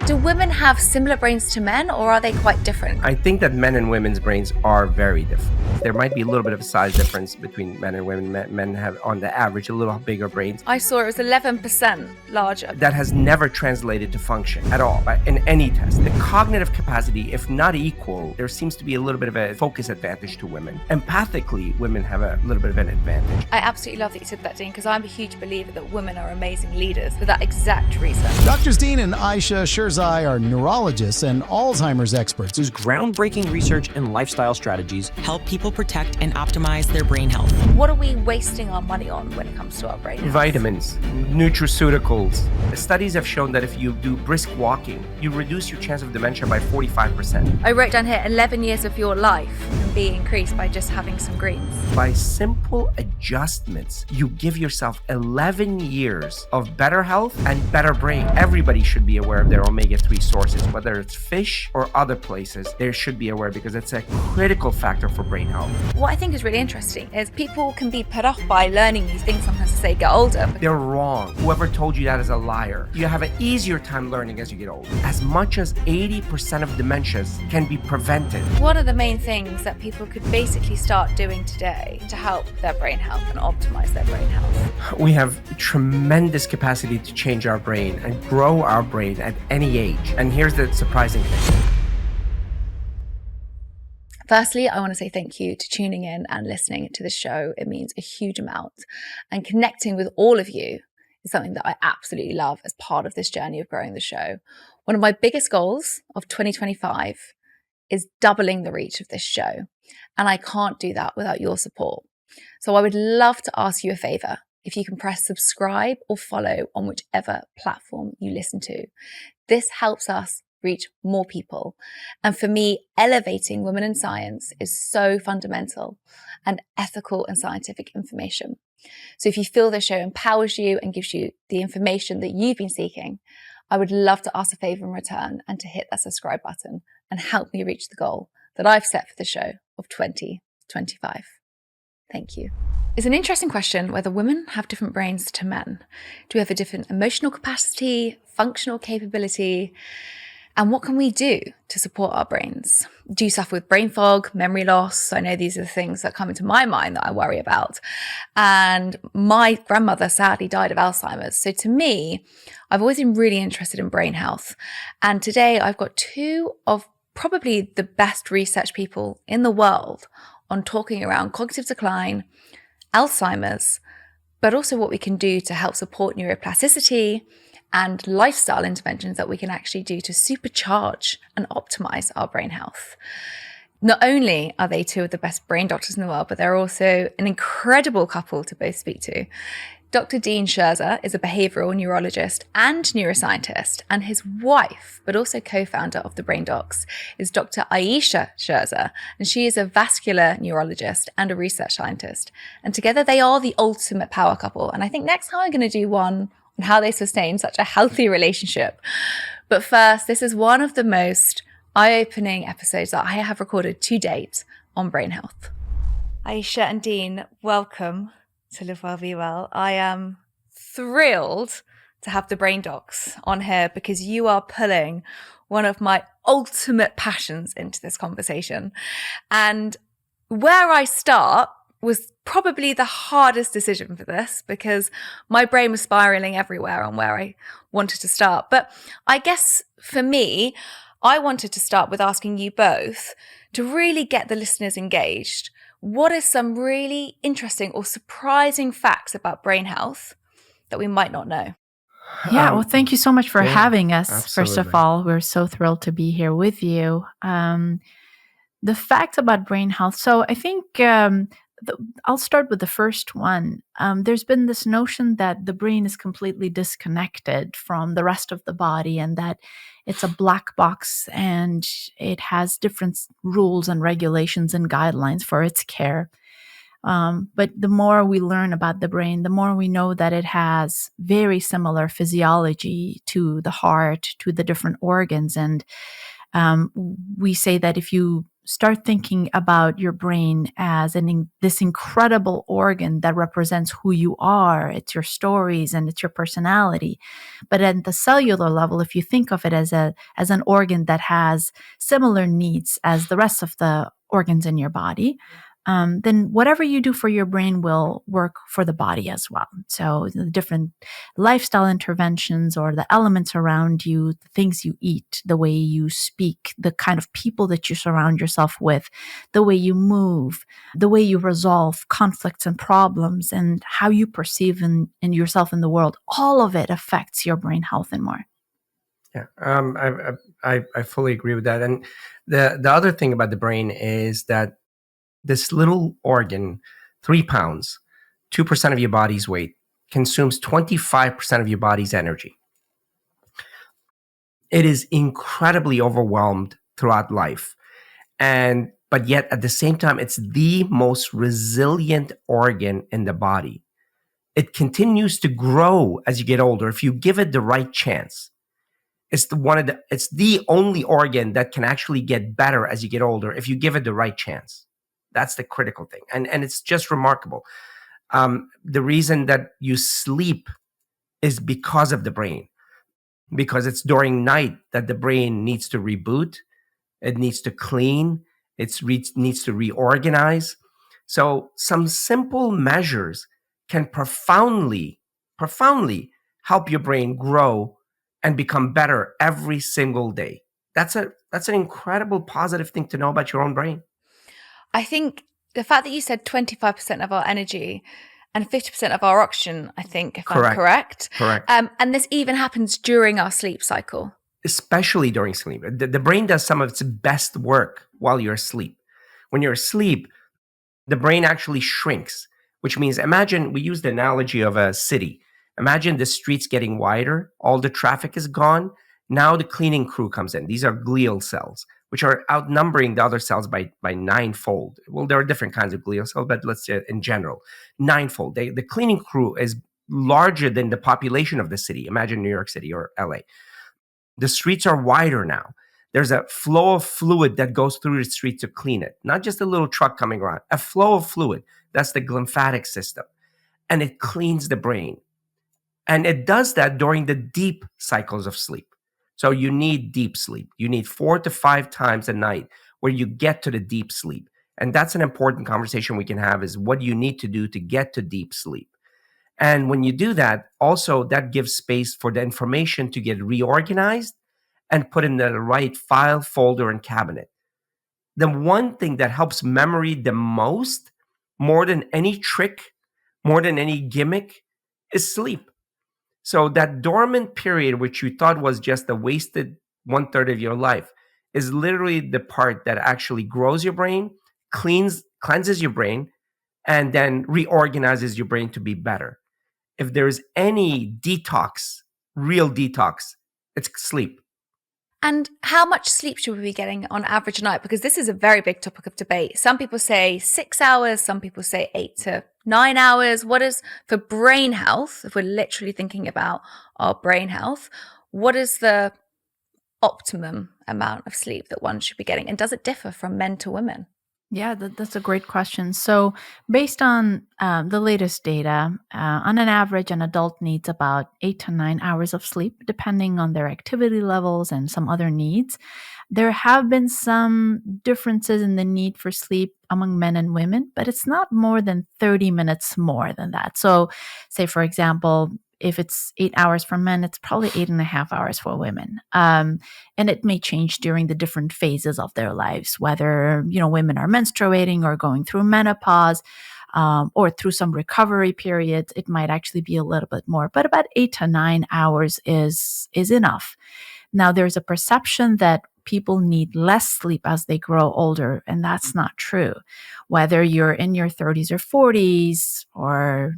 Do women have similar brains to men, or are they quite different? I think that men and women's brains are very different. There might be a little bit of a size difference between men and women. Men have, on the average, a little bigger brains. I saw it was 11% larger. That has never translated to function at all, right, in any test. The cognitive capacity, if not equal, there seems to be a little bit of a focus advantage to women. Empathically, women have a little bit of an advantage. I absolutely love that you said that, Dean, because I'm a huge believer that women are amazing leaders for that exact reason. Drs. Dean and Ayesha Sherzai are neurologists and Alzheimer's experts whose groundbreaking research and lifestyle strategies help people protect and optimize their brain health. What are we wasting our money on when it comes to our brain health? Vitamins, nutraceuticals. Studies have shown that if you do brisk walking, you reduce your chance of dementia by 45%. I wrote down here 11 years of your life can be increased by just having some greens. By simple adjustments, you give yourself 11 years of better health and better brain. Everybody should be aware of their omega-3 sources, whether it's fish or other places. They should be aware because it's a critical factor for brain health. What I think is really interesting is people can be put off by learning these things sometimes as they get older. They're wrong. Whoever told you that is a liar. You have an easier time learning as you get older. As much as 80% of dementias can be prevented. What are the main things that people could basically start doing today to help their brain health and optimize their brain health? We have tremendous capacity to change our brain and grow our brain at any age. And here's the surprising thing. Firstly, I want to say thank you to tuning in and listening to the show. It means a huge amount. And connecting with all of you is something that I absolutely love as part of this journey of growing the show. One of my biggest goals of 2025 is doubling the reach of this show. And I can't do that without your support. So I would love to ask you a favor. If you can press subscribe or follow on whichever platform you listen to. This helps us reach more people. And for me, elevating women in science is so fundamental and ethical and scientific information. So if you feel the show empowers you and gives you the information that you've been seeking, I would love to ask a favor in return and to hit that subscribe button and help me reach the goal that I've set for the show of 2025. Thank you. It's an interesting question whether women have different brains to men. Do we have a different emotional capacity, functional capability? And what can we do to support our brains? Do you suffer with brain fog, memory loss? I know these are the things that come into my mind that I worry about. And my grandmother sadly died of Alzheimer's. So to me, I've always been really interested in brain health. And today I've got two of probably the best research people in the world on talking around cognitive decline, Alzheimer's, but also what we can do to help support neuroplasticity and lifestyle interventions that we can actually do to supercharge and optimize our brain health. Not only are they two of the best brain doctors in the world, but they're also an incredible couple to both speak to. Dr. Dean Sherzai is a behavioral neurologist and neuroscientist, and his wife, but also co-founder of the Brain Docs, is Dr. Ayesha Sherzai, and she is a vascular neurologist and a research scientist. And together they are the ultimate power couple. And I think next time I'm going to do one on how they sustain such a healthy relationship. But first, this is one of the most eye-opening episodes that I have recorded to date on brain health. Ayesha and Dean, welcome to Live Well, Be Well. I am thrilled to have the Brain Docs on here because you are pulling one of my ultimate passions into this conversation. And where I start was probably the hardest decision for this because my brain was spiraling everywhere on where I wanted to start. But I guess for me, I wanted to start with asking you both to really get the listeners engaged. What are some really interesting or surprising facts about brain health that we might not know? Yeah, well, thank you so much for having us. Absolutely. First of all, we're so thrilled to be here with you. The facts about brain health. So I think I'll start with the first one. There's been this notion that the brain is completely disconnected from the rest of the body and that it's a black box and it has different rules and regulations and guidelines for its care. But the more we learn about the brain, the more we know that it has very similar physiology to the heart, to the different organs. And we say that if you start thinking about your brain as this incredible organ that represents who you are. It's your stories and it's your personality. But at the cellular level, if you think of it as an organ that has similar needs as the rest of the organs in your body, then whatever you do for your brain will work for the body as well. So the different lifestyle interventions or the elements around you, the things you eat, the way you speak, the kind of people that you surround yourself with, the way you move, the way you resolve conflicts and problems, and how you perceive in yourself in the world, all of it affects your brain health and more. Yeah, I fully agree with that. And the other thing about the brain is that this little organ, 3 pounds, 2% of your body's weight, consumes 25% of your body's energy. It is incredibly overwhelmed throughout life. But yet at the same time, it's the most resilient organ in the body. It continues to grow as you get older if you give it the right chance. It's the only organ that can actually get better as you get older if you give it the right chance. That's the critical thing. And it's just remarkable. The reason that you sleep is because of the brain, because it's during night that the brain needs to reboot. It needs to clean. It needs to reorganize. So some simple measures can profoundly help your brain grow and become better every single day. That's an incredible positive thing to know about your own brain. I think the fact that you said 25% of our energy and 50% of our oxygen, I think, if I'm correct. Correct. And this even happens during our sleep cycle. Especially during sleep. The brain does some of its best work while you're asleep. When you're asleep, the brain actually shrinks, which means, imagine, we use the analogy of a city. Imagine the streets getting wider, all the traffic is gone. Now the cleaning crew comes in. These are glial cells, which are outnumbering the other cells by ninefold. Well, there are different kinds of glial cells, but let's say in general, ninefold. The cleaning crew is larger than the population of the city. Imagine New York City or LA. The streets are wider now. There's a flow of fluid that goes through the street to clean it. Not just a little truck coming around, a flow of fluid. That's the lymphatic system. And it cleans the brain. And it does that during the deep cycles of sleep. So you need deep sleep. You need 4 to 5 times a night where you get to the deep sleep. And that's an important conversation we can have, is what you need to do to get to deep sleep. And when you do that, also that gives space for the information to get reorganized and put in the right file, folder, and cabinet. The one thing that helps memory the most, more than any trick, more than any gimmick, is sleep. So that dormant period, which you thought was just a wasted 1/3 of your life, is literally the part that actually grows your brain, cleanses your brain, and then reorganizes your brain to be better. If there's any detox, real detox, it's sleep. And how much sleep should we be getting on average a night? Because this is a very big topic of debate. Some people say 6 hours, some people say 8 to 9 hours. What is, for brain health, if we're literally thinking about our brain health, what is the optimum amount of sleep that one should be getting? And does it differ from men to women? Yeah, that's a great question. So based on the latest data, on an average, an adult needs about 8 to 9 hours of sleep, depending on their activity levels and some other needs. There have been some differences in the need for sleep among men and women, but it's not more than 30 minutes more than that. So say, for example, if it's 8 hours for men, it's probably 8.5 hours for women. And it may change during the different phases of their lives, whether, women are menstruating or going through menopause, or through some recovery periods. It might actually be a little bit more, but about 8 to 9 hours is enough. Now, there's a perception that people need less sleep as they grow older, and that's not true. Whether you're in your 30s or 40s or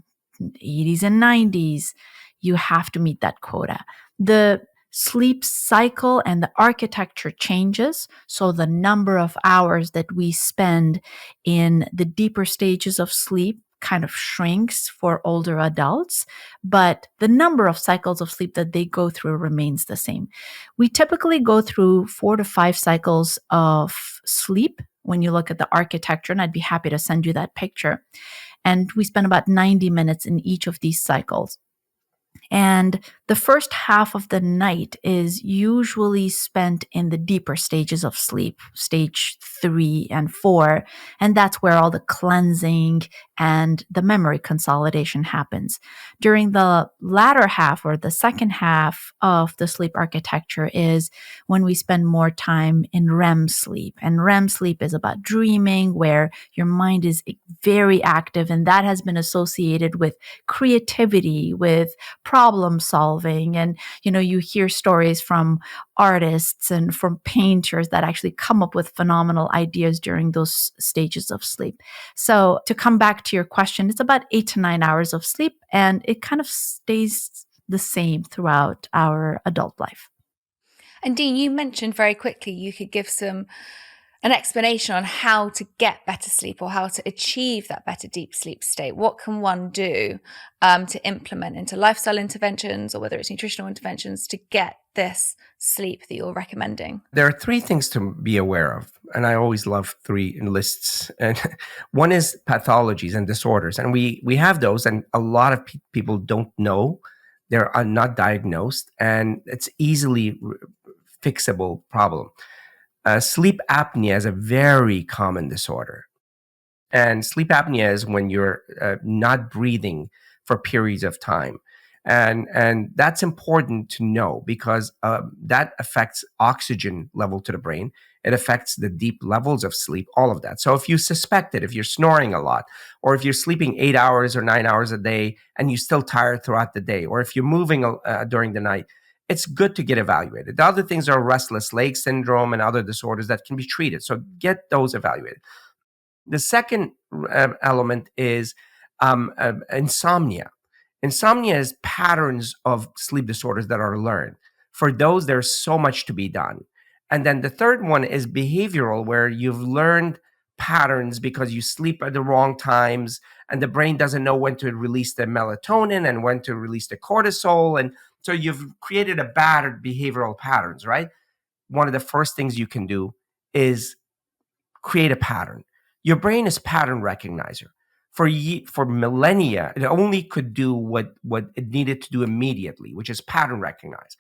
80s and 90s, you have to meet that quota. The sleep cycle and the architecture changes, so the number of hours that we spend in the deeper stages of sleep kind of shrinks for older adults, but the number of cycles of sleep that they go through remains the same. We typically go through 4 to 5 cycles of sleep when you look at the architecture, and I'd be happy to send you that picture. And we spend about 90 minutes in each of these cycles. And the first half of the night is usually spent in the deeper stages of sleep, stage 3 and 4. And that's where all the cleansing and the memory consolidation happens. During the latter half, or the second half of the sleep architecture, is when we spend more time in REM sleep. And REM sleep is about dreaming, where your mind is very active. And that has been associated with creativity, with problem solving. And, you hear stories from artists and from painters that actually come up with phenomenal ideas during those stages of sleep. So to come back to your question, it's about 8 to 9 hours of sleep, and it kind of stays the same throughout our adult life. And Dean, you mentioned very quickly you could give an explanation on how to get better sleep or how to achieve that better deep sleep state. What can one do to implement into lifestyle interventions, or whether it's nutritional interventions, to get this sleep that you're recommending? There are 3 things to be aware of, and I always love 3 lists. And one is pathologies and disorders, and we have those, and a lot of people don't know. They're not diagnosed, and it's easily fixable problem. Sleep apnea is a very common disorder. And sleep apnea is when you're not breathing for periods of time. And that's important to know, because that affects oxygen level to the brain. It affects the deep levels of sleep, all of that. So if you suspect it, if you're snoring a lot, or if you're sleeping 8 hours or 9 hours a day and you're still tired throughout the day, or if you're moving during the night, it's good to get evaluated. The other things are restless leg syndrome and other disorders that can be treated. So get those evaluated. The second element is insomnia. Insomnia is patterns of sleep disorders that are learned. For those, there's so much to be done. And then the third one is behavioral, where you've learned patterns because you sleep at the wrong times, and the brain doesn't know when to release the melatonin and when to release the cortisol. And so you've created a bad behavioral patterns, right? One of the first things you can do is create a pattern. Your brain is pattern recognizer. For millennia, it only could do what it needed to do immediately, which is pattern recognize.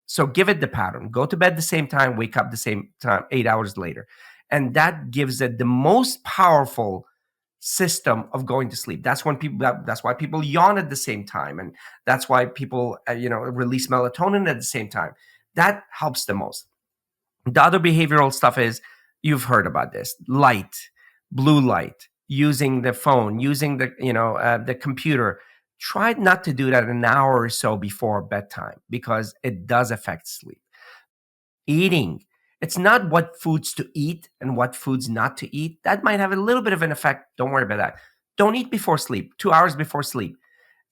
So give it the pattern. Go to bed the same time, wake up the same time, 8 hours later. And that gives it the most powerful system of going to sleep. That's when that's why people yawn at the same time, and that's why people release melatonin at the same time. That helps the most. The other behavioral stuff is, you've heard about this: light, blue light, using the phone, using the computer. Try not to do that an hour or so before bedtime, because it does affect sleep. Eating. It's not what foods to eat and what foods not to eat. That might have a little bit of an effect. Don't worry about that. Don't eat before sleep, 2 hours before sleep.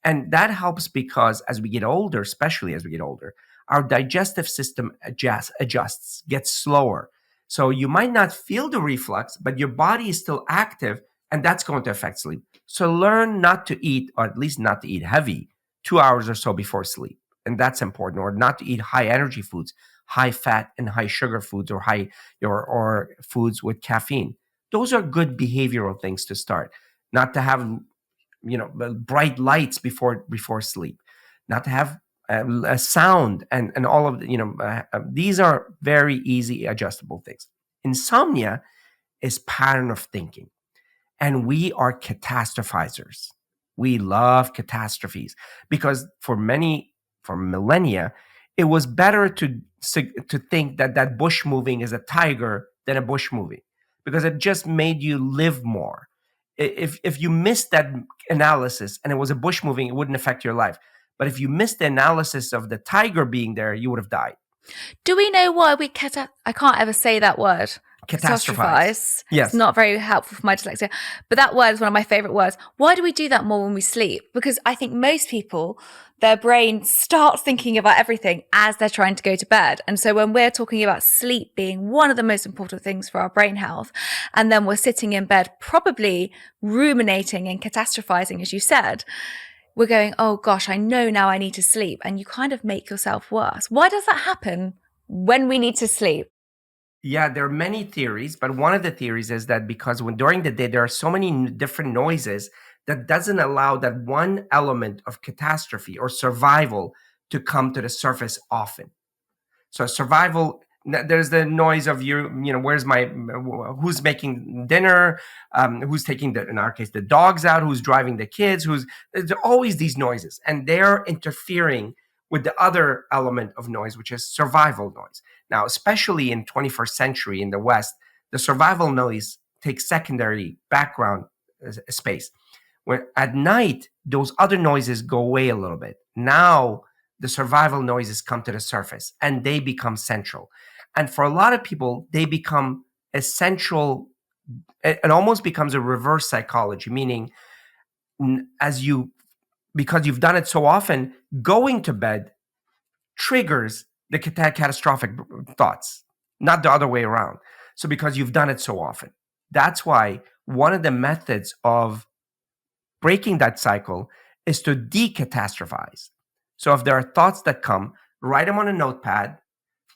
And that helps because as we get older, especially as we get older, our digestive system adjusts, gets slower. So you might not feel the reflux, but your body is still active, and that's going to affect sleep. So learn not to eat, or at least not to eat heavy, 2 hours or so before sleep. And that's important. Or not to eat high energy foods, high fat and high sugar foods, or foods with caffeine. Those are good behavioral things to start. Not to have bright lights before sleep. Not to have a sound and all of these are very easy adjustable things. Insomnia is pattern of thinking, and we are catastrophizers. We love catastrophes because for millennia, it was better to think that bush moving is a tiger than a bush moving, because it just made you live more. If you missed that analysis and it was a bush moving, it wouldn't affect your life. But if you missed the analysis of the tiger being there, you would have died. Do we know why we I can't ever say that word. Catastrophize. Yes. It's not very helpful for my dyslexia. But that word is one of my favorite words. Why do we do that more when we sleep? Because I think most people, their brain starts thinking about everything as they're trying to go to bed. And so when we're talking about sleep being one of the most important things for our brain health, and then we're sitting in bed probably ruminating and catastrophizing, as you said, we're going, oh gosh, I know now I need to sleep. And you kind of make yourself worse. Why does that happen when we need to sleep? Yeah, there are many theories, but one of the theories is that because during the day there are so many different noises that doesn't allow that one element of catastrophe or survival to come to the surface often. So survival, there's the noise of who's making dinner, who's taking in our case, the dogs out, who's driving the kids, there's always these noises, and they're interfering with the other element of noise, which is survival noise. Now, especially in 21st century in the West, the survival noise takes secondary background space. Where at night, those other noises go away a little bit. Now, the survival noises come to the surface and they become central. And for a lot of people, they become essential. It almost becomes a reverse psychology, meaning because you've done it so often, going to bed triggers the catastrophic thoughts, not the other way around. So because you've done it so often, that's why one of the methods of breaking that cycle is to decatastrophize. So if there are thoughts that come, write them on a notepad,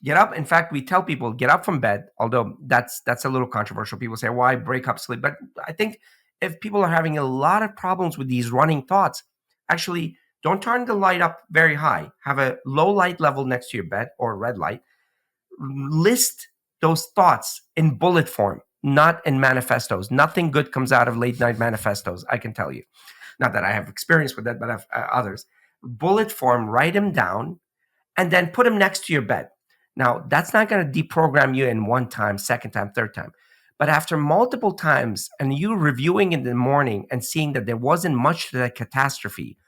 get up. In fact, we tell people, get up from bed, although that's a little controversial. People say, why break up sleep? But I think if people are having a lot of problems with these running thoughts, actually don't turn the light up very high. Have a low light level next to your bed or a red light. List those thoughts in bullet form, not in manifestos. Nothing good comes out of late night manifestos, I can tell you. Not that I have experience with that, but I've others. Bullet form, write them down, and then put them next to your bed. Now, that's not going to deprogram you in one time, second time, third time. But after multiple times and you reviewing in the morning and seeing that there wasn't much to that catastrophe,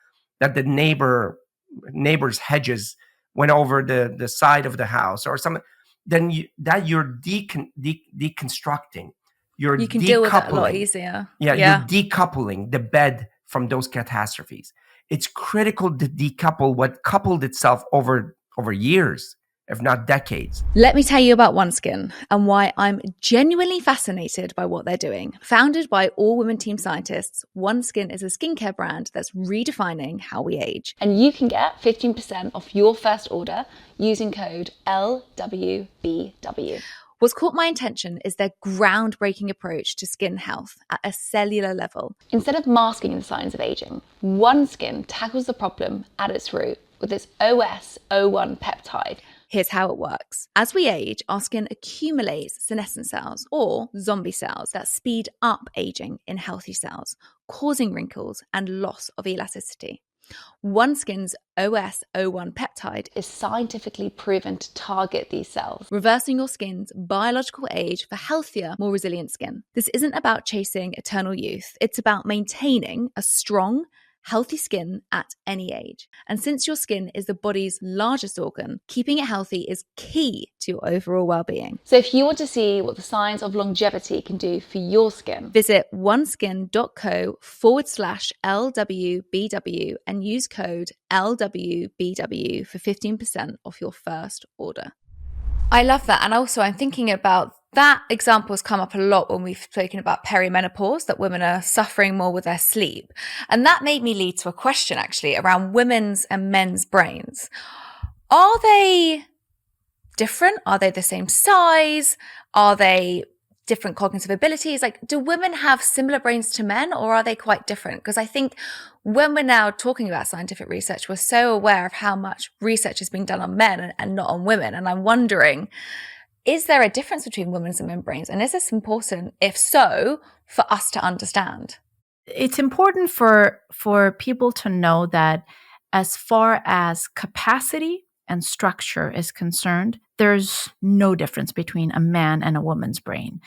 that the neighbor's hedges went over the side of the house or something, then you're deconstructing. You can deal with that a lot easier. Yeah, you're decoupling the bed from those catastrophes. It's critical to decouple what coupled itself over years, if not decades. Let me tell you about OneSkin and why I'm genuinely fascinated by what they're doing. Founded by all-women team scientists, OneSkin is a skincare brand that's redefining how we age. And you can get 15% off your first order using code LWBW. What's caught my attention is their groundbreaking approach to skin health at a cellular level. Instead of masking the signs of aging, OneSkin tackles the problem at its root with its OS01 peptide. Here's how it works. As we age, our skin accumulates senescent cells, or zombie cells, that speed up aging in healthy cells, causing wrinkles and loss of elasticity. OneSkin's OS01 peptide is scientifically proven to target these cells, reversing your skin's biological age for healthier, more resilient skin. This isn't about chasing eternal youth. It's about maintaining a strong, healthy skin at any age. And since your skin is the body's largest organ, keeping it healthy is key to your overall well-being. So if you want to see what the science of longevity can do for your skin, visit oneskin.co/LWBW and use code LWBW for 15% off your first order. I love that. And also I'm thinking about that example has come up a lot when we've spoken about perimenopause, that women are suffering more with their sleep. And that made me lead to a question actually around women's and men's brains. Are they different? Are they the same size? Are they different cognitive abilities? Like, do women have similar brains to men, or are they quite different? Because I think when we're now talking about scientific research, we're so aware of how much research is being done on men and not on women. And I'm wondering, is there a difference between women's and men's brains? And is this important, if so, for us to understand? It's important for people to know that as far as capacity and structure is concerned, there's no difference between a man and a woman's brain.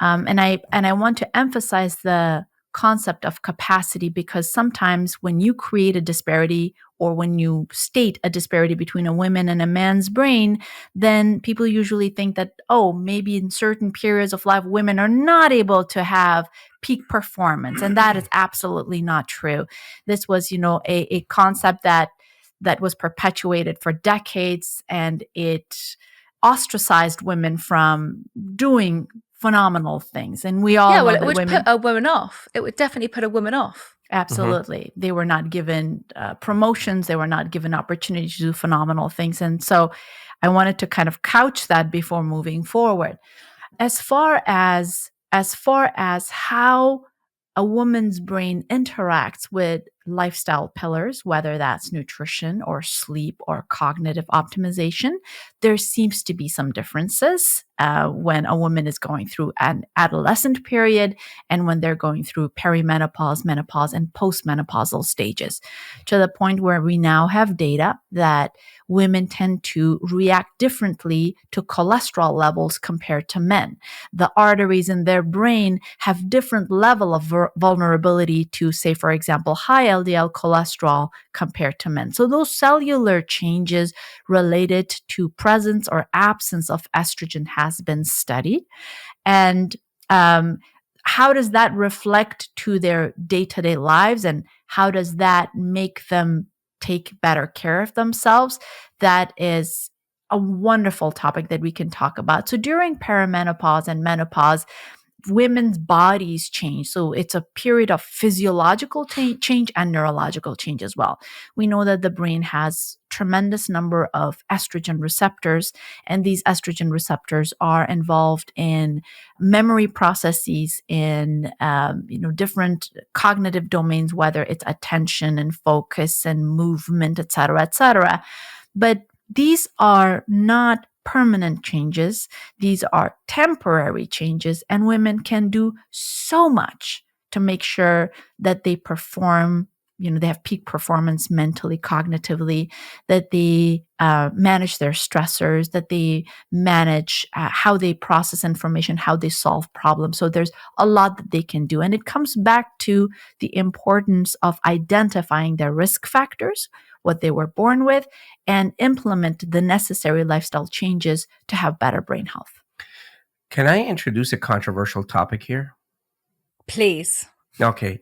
And I want to emphasize the concept of capacity, because sometimes when you create a disparity or when you state a disparity between a woman and a man's brain, then people usually think that, oh, maybe in certain periods of life, women are not able to have peak performance. And that is absolutely not true. This was, a concept that was perpetuated for decades, and it ostracized women from doing phenomenal things. And we all know it would put a woman off. It would definitely put a woman off. Absolutely. They were not given promotions. They were not given opportunity to do phenomenal things. And so I wanted to kind of couch that before moving forward. As far as how a woman's brain interacts with lifestyle pillars, whether that's nutrition or sleep or cognitive optimization, there seems to be some differences when a woman is going through an adolescent period and when they're going through perimenopause, menopause, and postmenopausal stages, to the point where we now have data that women tend to react differently to cholesterol levels compared to men. The arteries in their brain have different level of vulnerability to, say, for example, high LDL cholesterol compared to men. So those cellular changes related to presence or absence of estrogen has been studied. And how does that reflect to their day-to-day lives, and how does that make them take better care of themselves? That is a wonderful topic that we can talk about. So during perimenopause and menopause, women's bodies change. So it's a period of physiological change and neurological change as well. We know that the brain has tremendous number of estrogen receptors, and these estrogen receptors are involved in memory processes in different cognitive domains, whether it's attention and focus and movement, et cetera, et cetera. But these are not permanent changes. These are temporary changes, and women can do so much to make sure that they perform, they have peak performance mentally, cognitively, that they manage their stressors, that they manage how they process information, how they solve problems. So there's a lot that they can do. And it comes back to the importance of identifying their risk factors, what they were born with, and implement the necessary lifestyle changes to have better brain health. Can I introduce a controversial topic here? Please. Okay.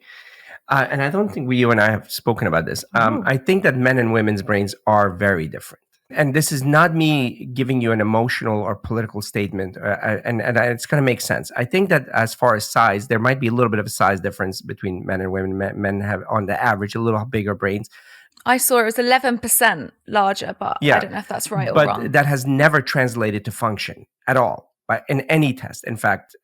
And I don't think you and I have spoken about this. I think that men and women's brains are very different. And this is not me giving you an emotional or political statement, and it's going to make sense. I think that as far as size, there might be a little bit of a size difference between men and women. Men have, on the average, a little bigger brains. I saw it was 11% larger, but I don't know if that's right or wrong. But that has never translated to function at all in any test. In fact,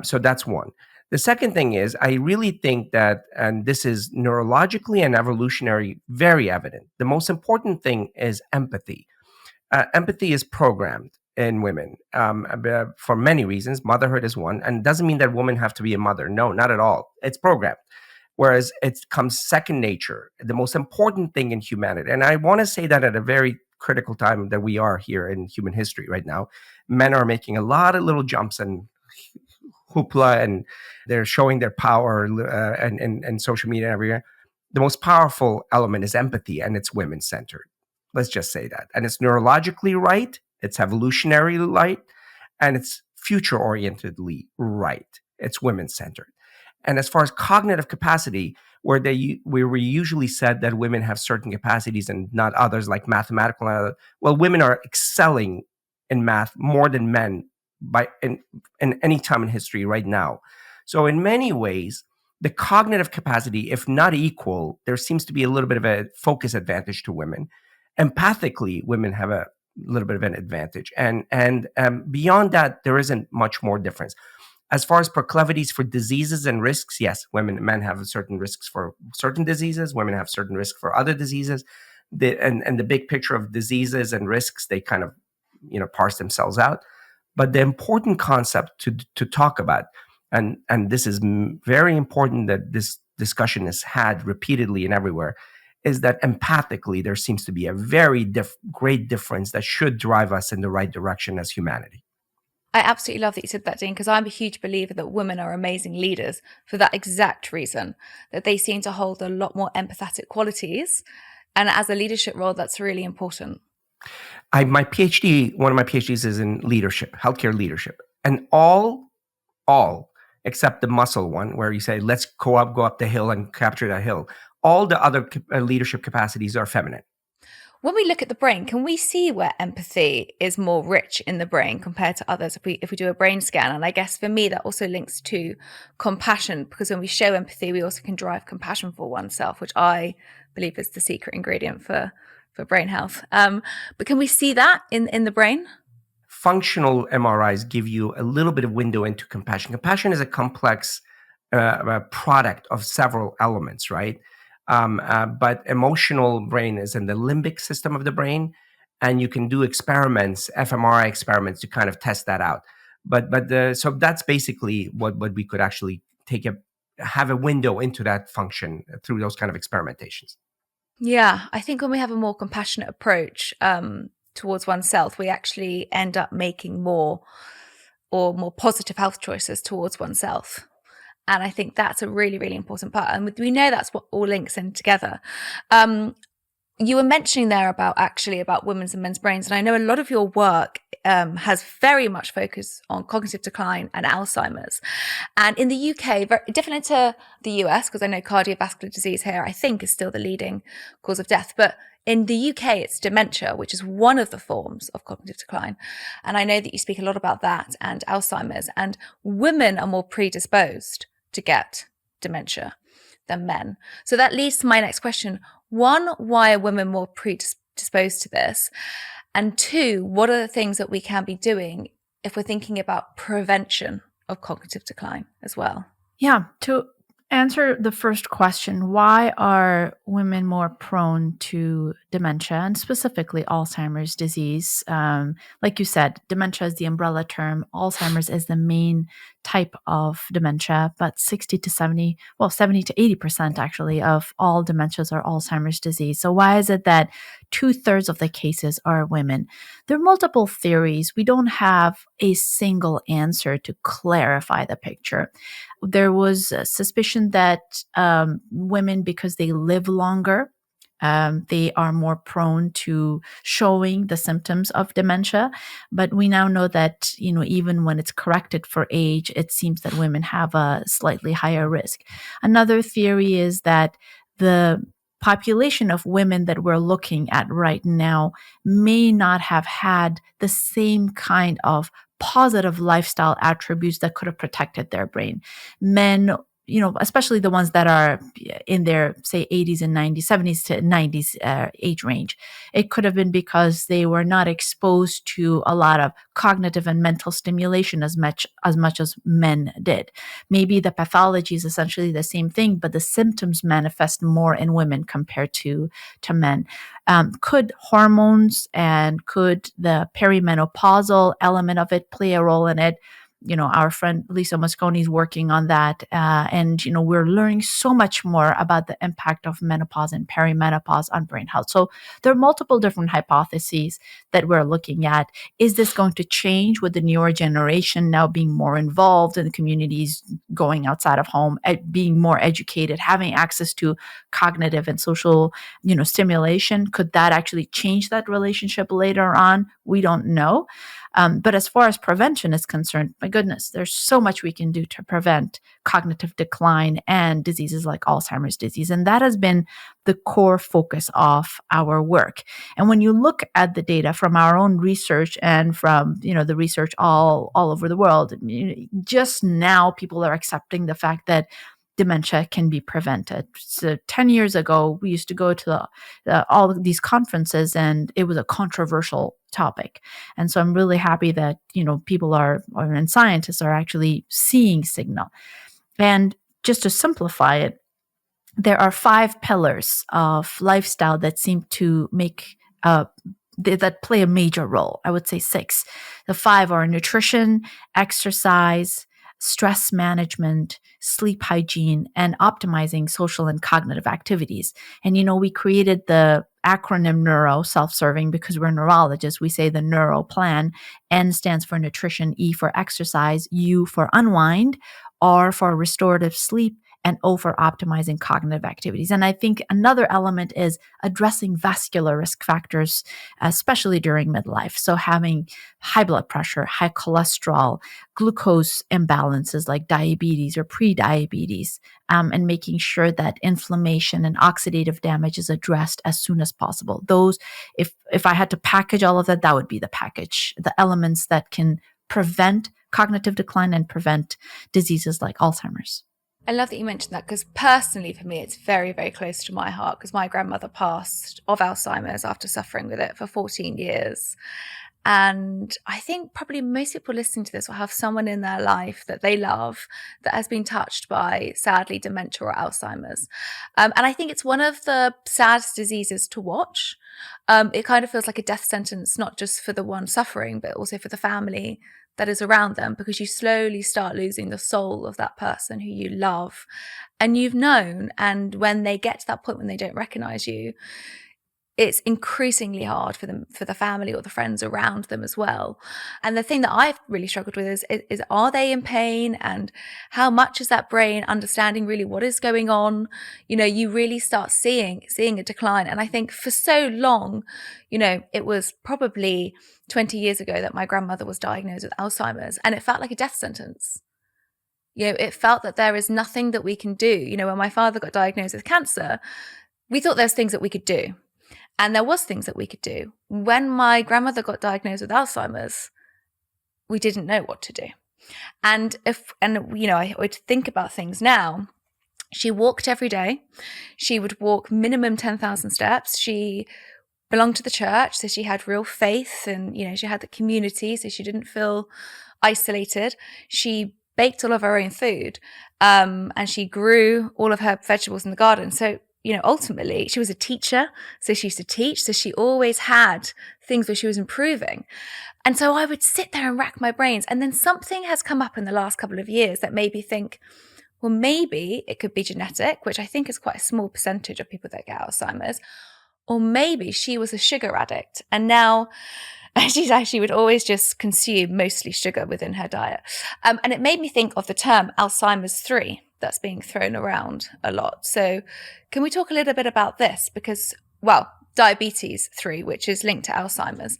so that's one. The second thing is, I really think that, and this is neurologically and evolutionary very evident, the most important thing is empathy. Empathy is programmed in women for many reasons. Motherhood is one, and it doesn't mean that women have to be a mother. No, not at all. It's programmed. Whereas it comes second nature, the most important thing in humanity. And I want to say that at a very critical time that we are here in human history right now. Men are making a lot of little jumps and hoopla, and they're showing their power and social media everywhere. The most powerful element is empathy, and it's women-centered. Let's just say that. And it's neurologically right, it's evolutionarily right, and it's future-orientedly right. It's women-centered. And as far as cognitive capacity, where we usually said that women have certain capacities and not others, like mathematical, well, women are excelling in math more than men in any time in history right now. So in many ways, the cognitive capacity, if not equal, there seems to be a little bit of a focus advantage to women. Empathically, women have a little bit of an advantage. And beyond that, there isn't much more difference. As far as proclivities for diseases and risks, yes, men have certain risks for certain diseases. Women have certain risks for other diseases. And the big picture of diseases and risks, they kind of, parse themselves out. But the important concept to talk about, and this is very important that this discussion is had repeatedly and everywhere, is that empathically there seems to be a very great difference that should drive us in the right direction as humanity. I absolutely love that you said that, Dean, because I'm a huge believer that women are amazing leaders for that exact reason, that they seem to hold a lot more empathetic qualities. And as a leadership role, that's really important. One of my PhDs is in leadership, healthcare leadership. And all except the muscle one, where you say, let's go up the hill and capture that hill. All the other leadership capacities are feminine. When we look at the brain, can we see where empathy is more rich in the brain compared to others if we do a brain scan? And I guess for me, that also links to compassion, because when we show empathy, we also can drive compassion for oneself, which I believe is the secret ingredient for brain health. But can we see that in the brain? Functional MRIs give you a little bit of window into compassion. Compassion is a complex product of several elements, right? But emotional brain is in the limbic system of the brain, and you can do experiments, fMRI experiments, to kind of test that out. So that's basically what we could actually have a window into that function through those kind of experimentations. Yeah, I think when we have a more compassionate approach towards oneself, we actually end up making more positive health choices towards oneself. And I think that's a really, really important part. And we know that's what all links in together. You were mentioning there about women's and men's brains. And I know a lot of your work has very much focused on cognitive decline and Alzheimer's. And in the UK, very different to the US, because I know cardiovascular disease here, I think, is still the leading cause of death. But in the UK, it's dementia, which is one of the forms of cognitive decline. And I know that you speak a lot about that and Alzheimer's. And women are more predisposed to get dementia than men. So that leads to my next question. One, why are women more predisposed to this? And two, what are the things that we can be doing if we're thinking about prevention of cognitive decline as well? Yeah, to answer the first question, why are women more prone to dementia, and specifically Alzheimer's disease? Like you said, dementia is the umbrella term. Alzheimer's is the main type of dementia, but 70 to 80% actually of all dementias are Alzheimer's disease. So why is it that 2/3 of the cases are women? There are multiple theories. We don't have a single answer to clarify the picture. There was a suspicion that women, because they live longer, they are more prone to showing the symptoms of dementia. But we now know that, even when it's corrected for age, it seems that women have a slightly higher risk. Another theory is that the population of women that we're looking at right now may not have had the same kind of positive lifestyle attributes that could have protected their brain. Men, especially the ones that are in their, say, 80s and 90s, 70s to 90s age range. It could have been because they were not exposed to a lot of cognitive and mental stimulation as much as men did. Maybe the pathology is essentially the same thing, but the symptoms manifest more in women compared to men. Could hormones and could the perimenopausal element of it play a role in it? Our friend Lisa Mosconi is working on that. And we're learning so much more about the impact of menopause and perimenopause on brain health. So there are multiple different hypotheses that we're looking at. Is this going to change with the newer generation now being more involved in the communities, going outside of home, being more educated, having access to cognitive and social, stimulation? Could that actually change that relationship later on? We don't know. But as far as prevention is concerned, my goodness, there's so much we can do to prevent cognitive decline and diseases like Alzheimer's disease. And that has been the core focus of our work. And when you look at the data from our own research and from, the research all over the world, just now people are accepting the fact that dementia can be prevented. So 10 years ago, we used to go to all of these conferences and it was a controversial topic. And so I'm really happy that, people and scientists are actually seeing signal. And just to simplify it, there are 5 pillars of lifestyle that seem to make that play a major role. I would say 6. The 5 are nutrition, exercise, stress management, sleep hygiene, and optimizing social and cognitive activities. And, we created the acronym NEURO, self-serving, because we're neurologists. We say the NEURO plan. N stands for nutrition, E for exercise, U for unwind, R for restorative sleep, and over-optimizing cognitive activities. And I think another element is addressing vascular risk factors, especially during midlife. So having high blood pressure, high cholesterol, glucose imbalances like diabetes or pre-diabetes, and making sure that inflammation and oxidative damage is addressed as soon as possible. Those, if I had to package all of that, that would be the package, the elements that can prevent cognitive decline and prevent diseases like Alzheimer's. I love that you mentioned that, because personally for me, it's very, very close to my heart, because my grandmother passed of Alzheimer's after suffering with it for 14 years. And I think probably most people listening to this will have someone in their life that they love that has been touched by, sadly, dementia or Alzheimer's. And I think it's one of the saddest diseases to watch. It kind of feels like a death sentence, not just for the one suffering, but also for the family that is around them, because you slowly start losing the soul of that person who you love and you've known. And when they get to that point when they don't recognize you, it's increasingly hard for them, for the family or the friends around them as well. And the thing that I've really struggled with is are they in pain, and how much is that brain understanding really what is going on? You really start seeing a decline. And I think for so long, it was probably 20 years ago that my grandmother was diagnosed with Alzheimer's, and it felt like a death sentence. It felt that there is nothing that we can do. When my father got diagnosed with cancer, we thought there's things that we could do. And there was things that we could do. When my grandmother got diagnosed with Alzheimer's, we didn't know what to do. And I would think about things now. She walked every day. She would walk minimum 10,000 steps. She belonged to the church, so she had real faith, and she had the community, so she didn't feel isolated. She baked all of her own food, and she grew all of her vegetables in the garden. So ultimately, she was a teacher, so she used to teach. So she always had things where she was improving. And so I would sit there and rack my brains. And then something has come up in the last couple of years that made me think, well, maybe it could be genetic, which I think is quite a small percentage of people that get Alzheimer's. Or maybe she was a sugar addict. And now she would always just consume mostly sugar within her diet. And it made me think of the term Alzheimer's 3 that's being thrown around a lot. So can we talk a little bit about this? Because, diabetes 3, which is linked to Alzheimer's,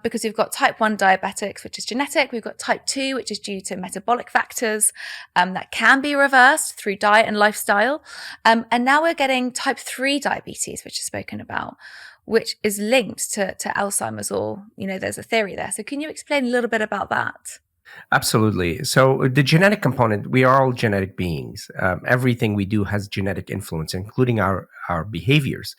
because we've got type 1 diabetics, which is genetic. We've got type 2, which is due to metabolic factors that can be reversed through diet and lifestyle. And now we're getting type 3 diabetes, which is spoken about, which is linked to Alzheimer's, or, there's a theory there. So can you explain a little bit about that? Absolutely. So the genetic component, we are all genetic beings. Everything we do has genetic influence, including our behaviors.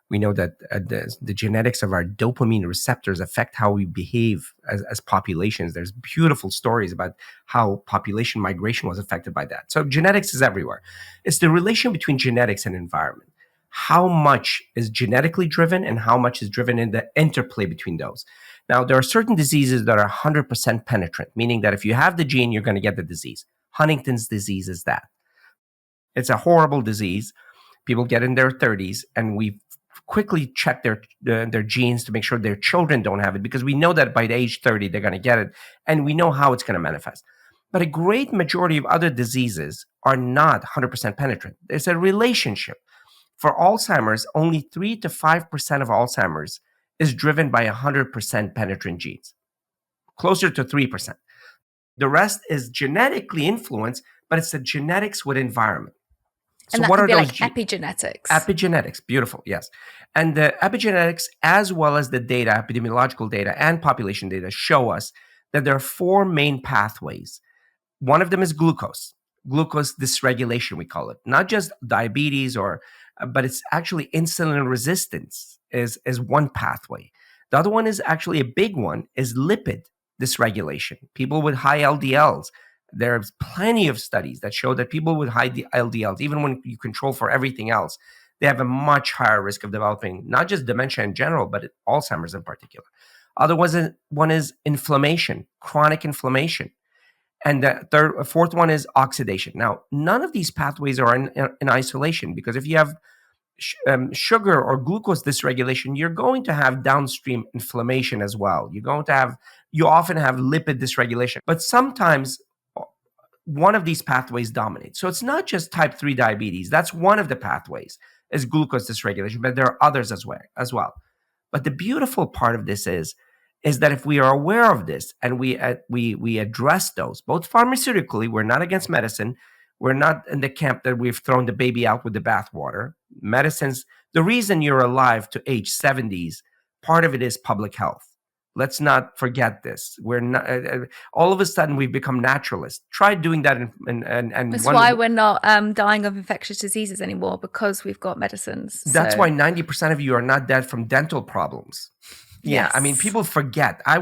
We know that the genetics of our dopamine receptors affect how we behave as populations. There's beautiful stories about how population migration was affected by that. So genetics is everywhere. It's the relation between genetics and environment. How much is genetically driven and how much is driven in the interplay between those. Now, there are certain diseases that are 100% penetrant, meaning that if you have the gene, you're going to get the disease. Huntington's disease is that. It's a horrible disease. People get in their 30s, and we quickly check their genes to make sure their children don't have it, because we know that by the age 30, they're going to get it, and we know how it's going to manifest. But a great majority of other diseases are not 100% penetrant. There's a relationship. For Alzheimer's, only 3 to 5% of Alzheimer's is driven by 100% penetrant genes, closer to 3%. The rest is genetically influenced, but it's the genetics with environment. And so what are those? Like epigenetics. Epigenetics, beautiful, yes. And the epigenetics, as well as the data, epidemiological data and population data, show us that there are 4 main pathways. One of them is glucose dysregulation, we call it. Not just diabetes, but it's actually insulin resistance is one pathway. The other one is actually a big one, is lipid dysregulation. People with high LDLs. There's plenty of studies that show that people with high LDLs, even when you control for everything else, they have a much higher risk of developing not just dementia in general, but Alzheimer's in particular. Other one is inflammation, chronic inflammation. And the fourth one is oxidation. Now, none of these pathways are in isolation, because if you have sugar or glucose dysregulation, you're going to have downstream inflammation as well. You often have lipid dysregulation. But sometimes one of these pathways dominates. So it's not just type 3 diabetes. That's one of the pathways, is glucose dysregulation, but there are others as well. But the beautiful part of this is that if we are aware of this and we address those, both pharmaceutically, we're not against medicine. We're not in the camp that we've thrown the baby out with the bathwater. Medicines, the reason you're alive to age 70s, part of it is public health. Let's not forget this. We're not. All of a sudden, we've become naturalists. Try doing that, and that's why we're not dying of infectious diseases anymore, because we've got medicines. That's why 90% of you are not dead from dental problems. Yeah, Yes. I mean, people forget. I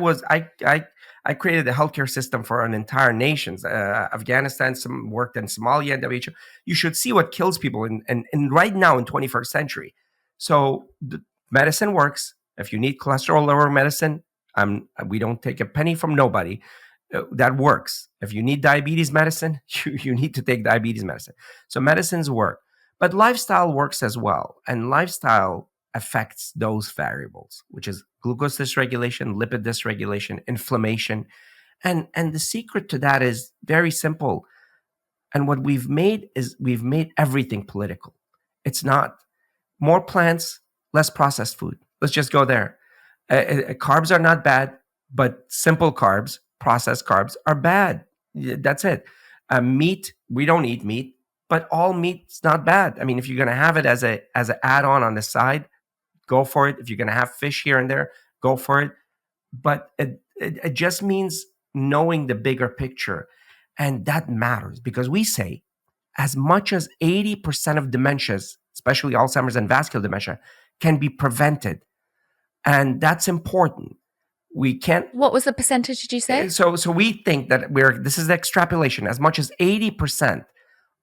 created a healthcare system for an entire nation. Afghanistan, some worked in Somalia, and WHO. You should see what kills people in right now in 21st century. So the medicine works. If you need cholesterol lower medicine, we don't take a penny from nobody. That works. If you need diabetes medicine, you need to take diabetes medicine. So medicines work, but lifestyle works as well. And lifestyle affects those variables, which is glucose dysregulation, lipid dysregulation, inflammation. And the secret to that is very simple. And what we've made is we've made everything political. It's not more plants, less processed food. Let's just go there. Carbs are not bad, but simple carbs, processed carbs are bad. That's it. Meat, we don't eat meat, but all meat's not bad. I mean, if you're going to have it as an add-on on the side, go for it. If you're going to have fish here and there, go for it. But it just means knowing the bigger picture. And that matters, because we say as much as 80% of dementias, especially Alzheimer's and vascular dementia, can be prevented. And that's important. We can't. What was the percentage, did you say? So we think that this is the extrapolation. As much as 80%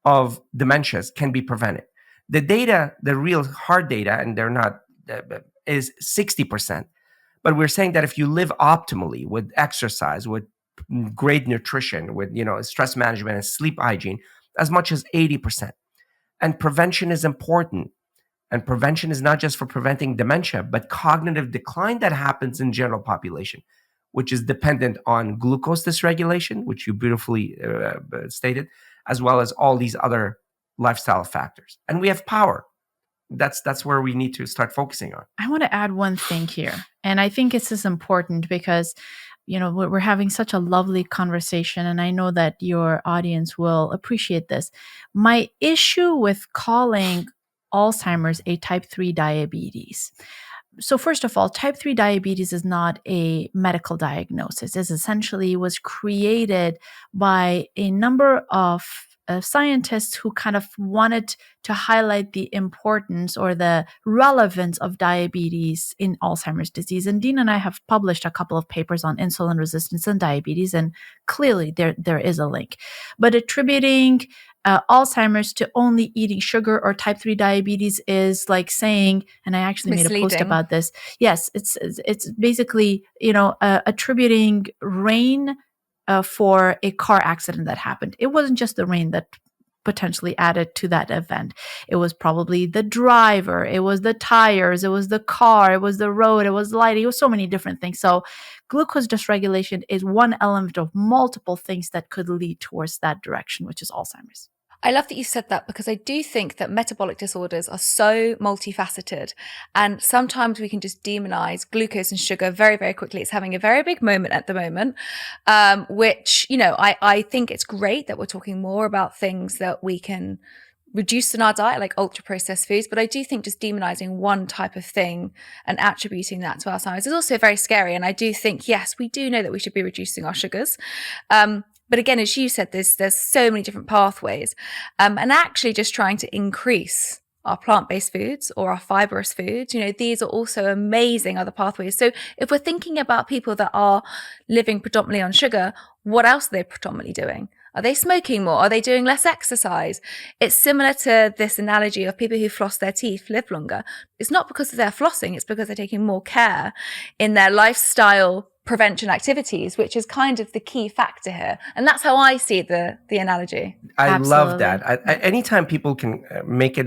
of dementias can be prevented. The data, the real hard data, and they're not, is 60%. But we're saying that if you live optimally with exercise, with great nutrition, with stress management and sleep hygiene, as much as 80%. And prevention is important. And prevention is not just for preventing dementia, but cognitive decline that happens in general population, which is dependent on glucose dysregulation, which you beautifully stated, as well as all these other lifestyle factors. And we have power. That's where we need to start focusing on. I want to add one thing here. And I think this is important because, we're having such a lovely conversation, and I know that your audience will appreciate this. My issue with calling Alzheimer's a type 3 diabetes. So first of all, type 3 diabetes is not a medical diagnosis. It essentially was created by a number of scientists who kind of wanted to highlight the importance or the relevance of diabetes in Alzheimer's disease. And Dean and I have published a couple of papers on insulin resistance and diabetes, and clearly there is a link. But attributing Alzheimer's to only eating sugar or type 3 diabetes is like saying, and I actually made a post about this. Yes, it's basically, attributing rain for a car accident that happened. It wasn't just the rain that potentially added to that event. It was probably the driver, it was the tires, it was the car, it was the road, it was lighting, it was so many different things. So glucose dysregulation is one element of multiple things that could lead towards that direction, which is Alzheimer's. I love that you said that, because I do think that metabolic disorders are so multifaceted, and sometimes we can just demonize glucose and sugar very, very quickly. It's having a very big moment at the moment, which, I think it's great that we're talking more about things that we can reduce in our diet, like ultra processed foods. But I do think just demonizing one type of thing and attributing that to Alzheimer's is also very scary. And I do think, yes, we do know that we should be reducing our sugars. But again, as you said, there's so many different pathways, and actually just trying to increase our plant-based foods or our fibrous foods. These are also amazing other pathways. So if we're thinking about people that are living predominantly on sugar, what else are they predominantly doing? Are they smoking more? Are they doing less exercise? It's similar to this analogy of people who floss their teeth live longer. It's not because they're flossing, it's because they're taking more care in their lifestyle prevention activities, which is kind of the key factor here. And that's how I see the analogy. I Absolutely. love that. Anytime people can make it,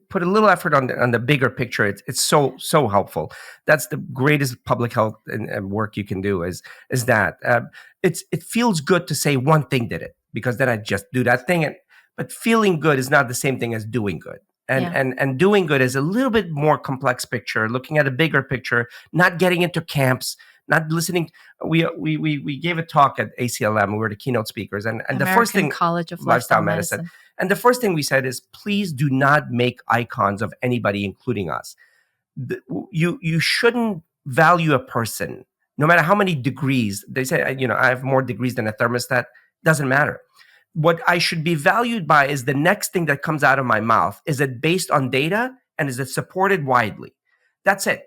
put a little effort on the bigger picture, it's so helpful. That's the greatest public health and work you can do is that. It feels good to say one thing did it, because then I just do that thing. But feeling good is not the same thing as doing good. And doing good is a little bit more complex picture, looking at a bigger picture, not getting into camps, not listening. We gave a talk at ACLM. We were the keynote speakers, and the first thing, College of lifestyle medicine. And the first thing we said is, please do not make icons of anybody, including us. You shouldn't value a person, no matter how many degrees. They say, I have more degrees than a thermostat. Doesn't matter. What I should be valued by is the next thing that comes out of my mouth. Is it based on data, and is it supported widely? That's it.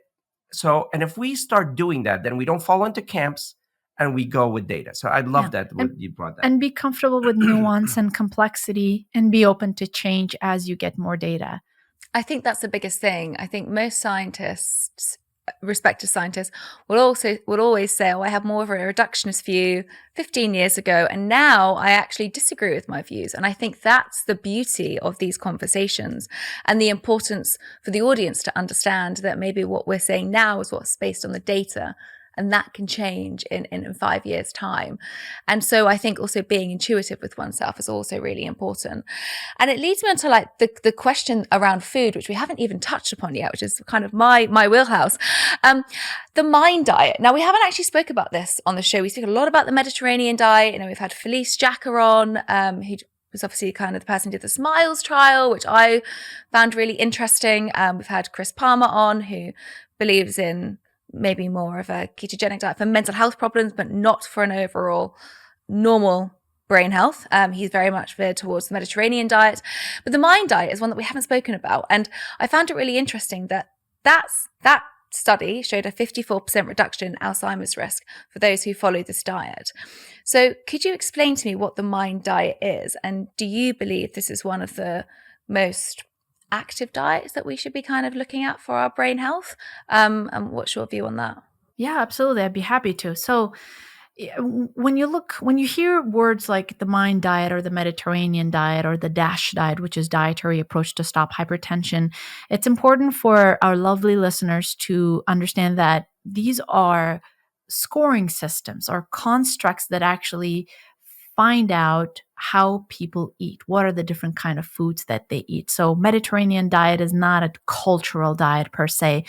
So, and if we start doing that, then we don't fall into camps and we go with data. So I love that you brought that. And be comfortable with nuance and complexity, and be open to change as you get more data. I think that's the biggest thing. I think most scientists, respected scientists, will always say, I have more of a reductionist view 15 years ago, and now I actually disagree with my views. And I think that's the beauty of these conversations, and the importance for the audience to understand that maybe what we're saying now is what's based on the data, and that can change in 5 years' time. And so I think also being intuitive with oneself is also really important. And it leads me on to the question around food, which we haven't even touched upon yet, which is kind of my wheelhouse. The mind diet. Now, we haven't actually spoke about this on the show. We speak a lot about the Mediterranean diet. We've had Felice Jacker on, who was obviously kind of the person who did the SMILES trial, which I found really interesting. We've had Chris Palmer on, who believes in maybe more of a ketogenic diet for mental health problems, but not for an overall normal brain health. He's very much veered towards the Mediterranean diet. But the mind diet is one that we haven't spoken about. And I found it really interesting that study showed a 54% reduction in Alzheimer's risk for those who follow this diet. So could you explain to me what the mind diet is? And do you believe this is one of the most active diets that we should be kind of looking at for our brain health? And what's your view on that? Yeah, absolutely. I'd be happy to. So when you hear words like the mind diet or the Mediterranean diet or the DASH diet, which is dietary approach to stop hypertension, it's important for our lovely listeners to understand that these are scoring systems or constructs that actually find out how people eat. What are the different kind of foods that they eat? So Mediterranean diet is not a cultural diet per se.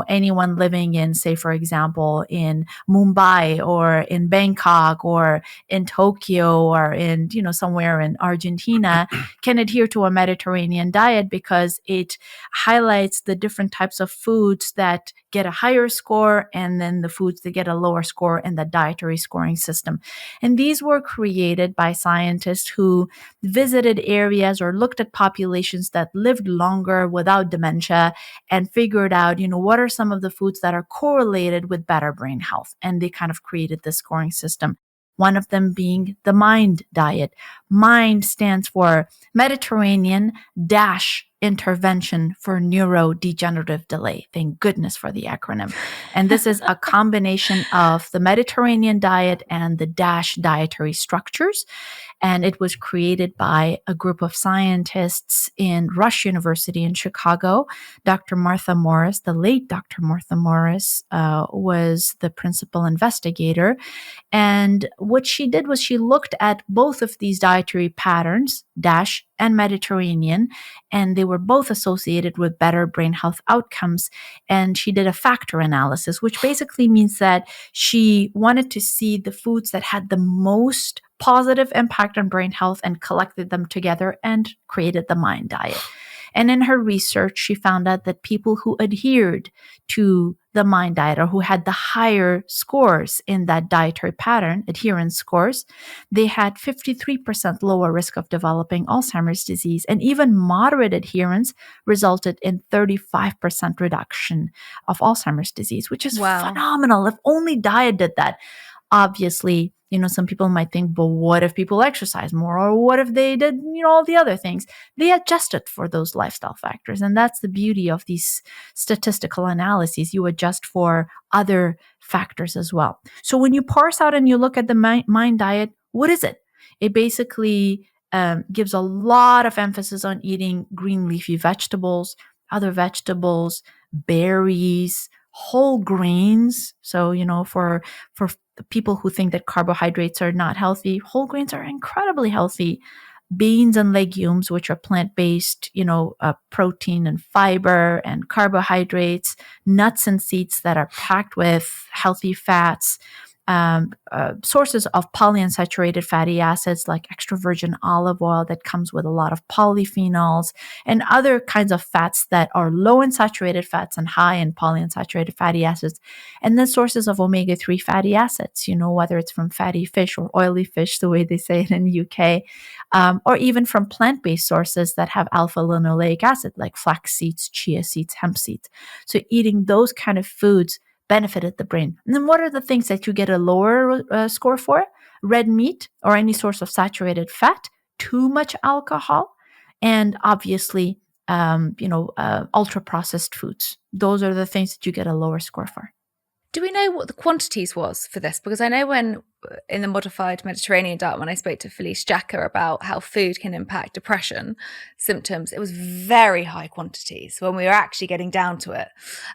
Anyone living in, say, for example, in Mumbai or in Bangkok or in Tokyo or in, somewhere in Argentina can adhere to a Mediterranean diet because it highlights the different types of foods that get a higher score and then the foods that get a lower score in the dietary scoring system. And these were created by scientists who visited areas or looked at populations that lived longer without dementia and figured out, what are some of the foods that are correlated with better brain health. And they kind of created this scoring system. One of them being the MIND diet. MIND stands for Mediterranean Intervention for Neurodegenerative Delay. Thank goodness for the acronym. And this is a combination of the Mediterranean diet and the DASH dietary structures. And it was created by a group of scientists in Rush University in Chicago. Dr. Martha Morris, the late Dr. Martha Morris, was the principal investigator. And what she did was she looked at both of these dietary patterns, DASH and Mediterranean, and they were both associated with better brain health outcomes. And she did a factor analysis, which basically means that she wanted to see the foods that had the most positive impact on brain health and collected them together and created the MIND diet. And in her research, she found out that people who adhered to the MIND diet or who had the higher scores in that dietary pattern, adherence scores, they had 53% lower risk of developing Alzheimer's disease. And even moderate adherence resulted in 35% reduction of Alzheimer's disease, which is phenomenal. If only diet did that. Obviously, some people might think, but what if people exercise more? Or what if they did, all the other things? They adjusted for those lifestyle factors. And that's the beauty of these statistical analyses. You adjust for other factors as well. So when you parse out and you look at the MIND diet, what is it? It basically gives a lot of emphasis on eating green leafy vegetables, other vegetables, berries, whole grains. So, for the people who think that carbohydrates are not healthy, whole grains are incredibly healthy. Beans and legumes, which are plant-based, protein and fiber and carbohydrates, nuts and seeds that are packed with healthy fats, sources of polyunsaturated fatty acids like extra virgin olive oil that comes with a lot of polyphenols, and other kinds of fats that are low in saturated fats and high in polyunsaturated fatty acids. And then sources of omega-3 fatty acids, whether it's from fatty fish or oily fish, the way they say it in the UK, or even from plant-based sources that have alpha-linoleic acid like flax seeds, chia seeds, hemp seeds. So eating those kind of foods benefited the brain. And then what are the things that you get a lower score for? Red meat or any source of saturated fat, too much alcohol, and obviously, ultra-processed foods. Those are the things that you get a lower score for. Do we know what the quantities was for this? Because I know when in the modified Mediterranean diet, when I spoke to Felice Jacker about how food can impact depression symptoms, it was very high quantities when we were actually getting down to it.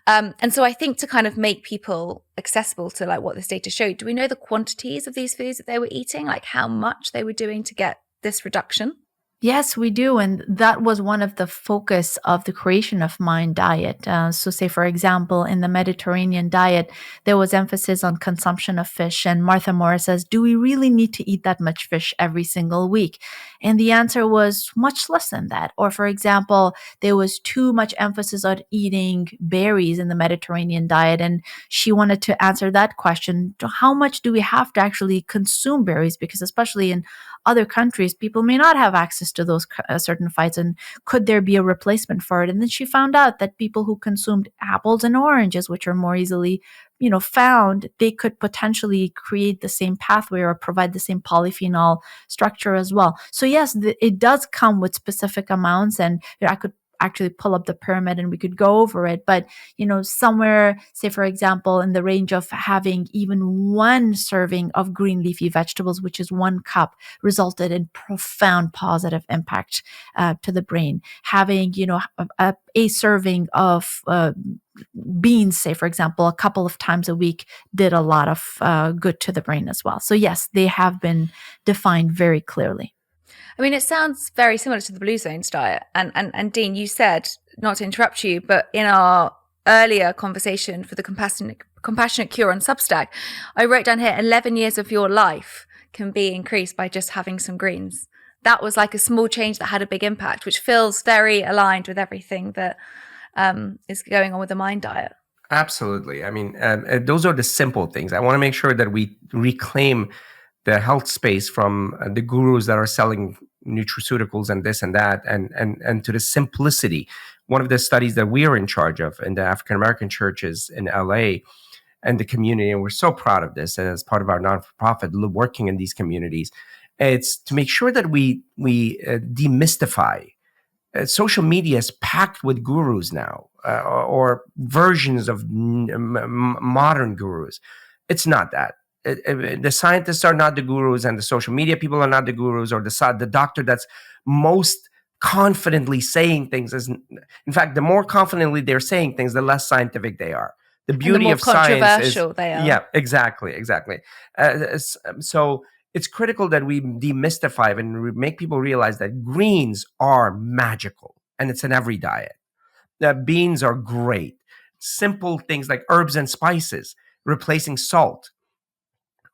And so I think to kind of make people accessible to like what this data showed, do we know the quantities of these foods that they were eating, like how much they were doing to get this reduction? Yes, we do. And that was one of the focus of the creation of Mind Diet. So say, for example, in the Mediterranean diet, there was emphasis on consumption of fish. And Martha Morris says, do we really need to eat that much fish every single week? And the answer was much less than that. Or for example, there was too much emphasis on eating berries in the Mediterranean diet. And she wanted to answer that question. How much do we have to actually consume berries? Because especially in other countries, people may not have access to those certain fights, and could there be a replacement for it? And then she found out that people who consumed apples and oranges, which are more easily, found, they could potentially create the same pathway or provide the same polyphenol structure as well. So yes, it does come with specific amounts, and I could actually pull up the pyramid and we could go over it. But, somewhere, say, for example, in the range of having even one serving of green leafy vegetables, which is 1 cup, resulted in profound positive impact to the brain. Having, a serving of beans, say, for example, a couple of times a week did a lot of good to the brain as well. So yes, they have been defined very clearly. I mean, it sounds very similar to the Blue Zones diet. And Dean, you said, not to interrupt you, but in our earlier conversation for the Compassionate Cure on Substack, I wrote down here, 11 years of your life can be increased by just having some greens. That was like a small change that had a big impact, which feels very aligned with everything that is going on with the Mind Diet. Absolutely. I mean, those are the simple things. I want to make sure that we reclaim the health space from the gurus that are selling nutraceuticals and this and that, and to the simplicity. One of the studies that we are in charge of in the African American churches in LA and the community, and we're so proud of this, and as part of our nonprofit working in these communities, it's to make sure that we demystify. Social media is packed with gurus now, or versions of modern gurus. It's not that. The scientists are not the gurus, and the social media people are not the gurus, or the doctor that's most confidently saying things is, in fact, the more confidently they're saying things, the less scientific they are. The beauty of science is, they are. Yeah, exactly. So it's critical that we demystify and make people realize that greens are magical, and it's in every diet. Beans are great. Simple things like herbs and spices, replacing salt.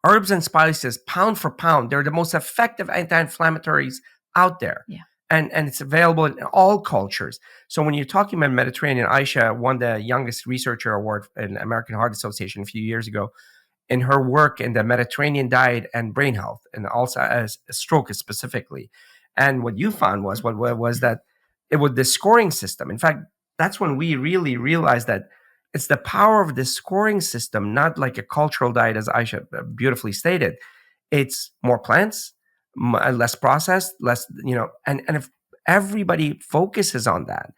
Herbs and spices, pound for pound, they're the most effective anti-inflammatories out there. Yeah. And it's available in all cultures. So when you're talking about Mediterranean, Ayesha won the youngest researcher award in American Heart Association a few years ago in her work in the Mediterranean diet and brain health, and also as stroke specifically. And what you found was that it was the scoring system. In fact, that's when we really realized that it's the power of the scoring system, not like a cultural diet, as Ayesha beautifully stated. It's more plants, less processed, less, and if everybody focuses on that,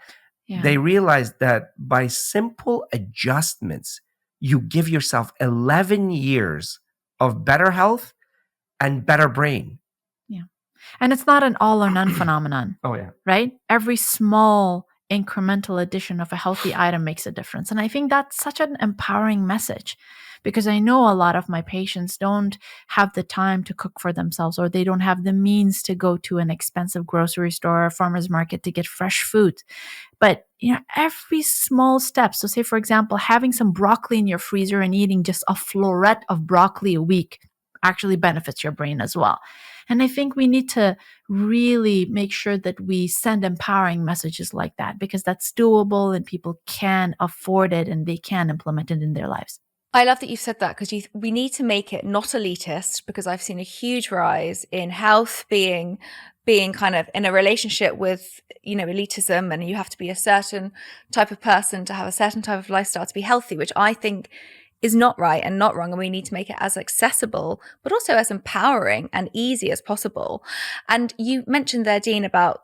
they realize that by simple adjustments, you give yourself 11 years of better health and better brain. Yeah. And it's not an all or none phenomenon. Oh, yeah. Right? Every small incremental addition of a healthy item makes a difference. And I think that's such an empowering message, because I know a lot of my patients don't have the time to cook for themselves, or they don't have the means to go to an expensive grocery store or farmer's market to get fresh food. But every small step. So say, for example, having some broccoli in your freezer and eating just a floret of broccoli a week actually benefits your brain as well. And I think we need to really make sure that we send empowering messages like that, because that's doable and people can afford it and they can implement it in their lives. I love that you've said that, because we need to make it not elitist, because I've seen a huge rise in health being kind of in a relationship with, elitism, and you have to be a certain type of person to have a certain type of lifestyle to be healthy, which I think is not right and not wrong. And we need to make it as accessible, but also as empowering and easy as possible. And you mentioned there, Dean, about,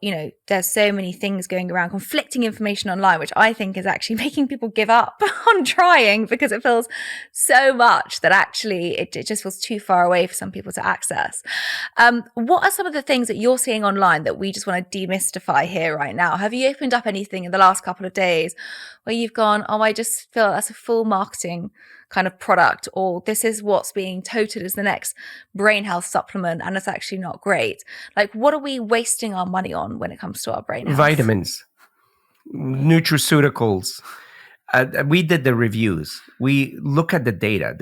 there's so many things going around, conflicting information online, which I think is actually making people give up on trying, because it feels so much that actually it just feels too far away for some people to access. What are some of the things that you're seeing online that we just want to demystify here right now? Have you opened up anything in the last couple of days where you've gone, oh, I just feel that's a full marketing kind of product, or this is what's being touted as the next brain health supplement, and it's actually not great? Like, what are we wasting our money on when it comes to our brain health? Vitamins, nutraceuticals. We did the reviews. We look at the data.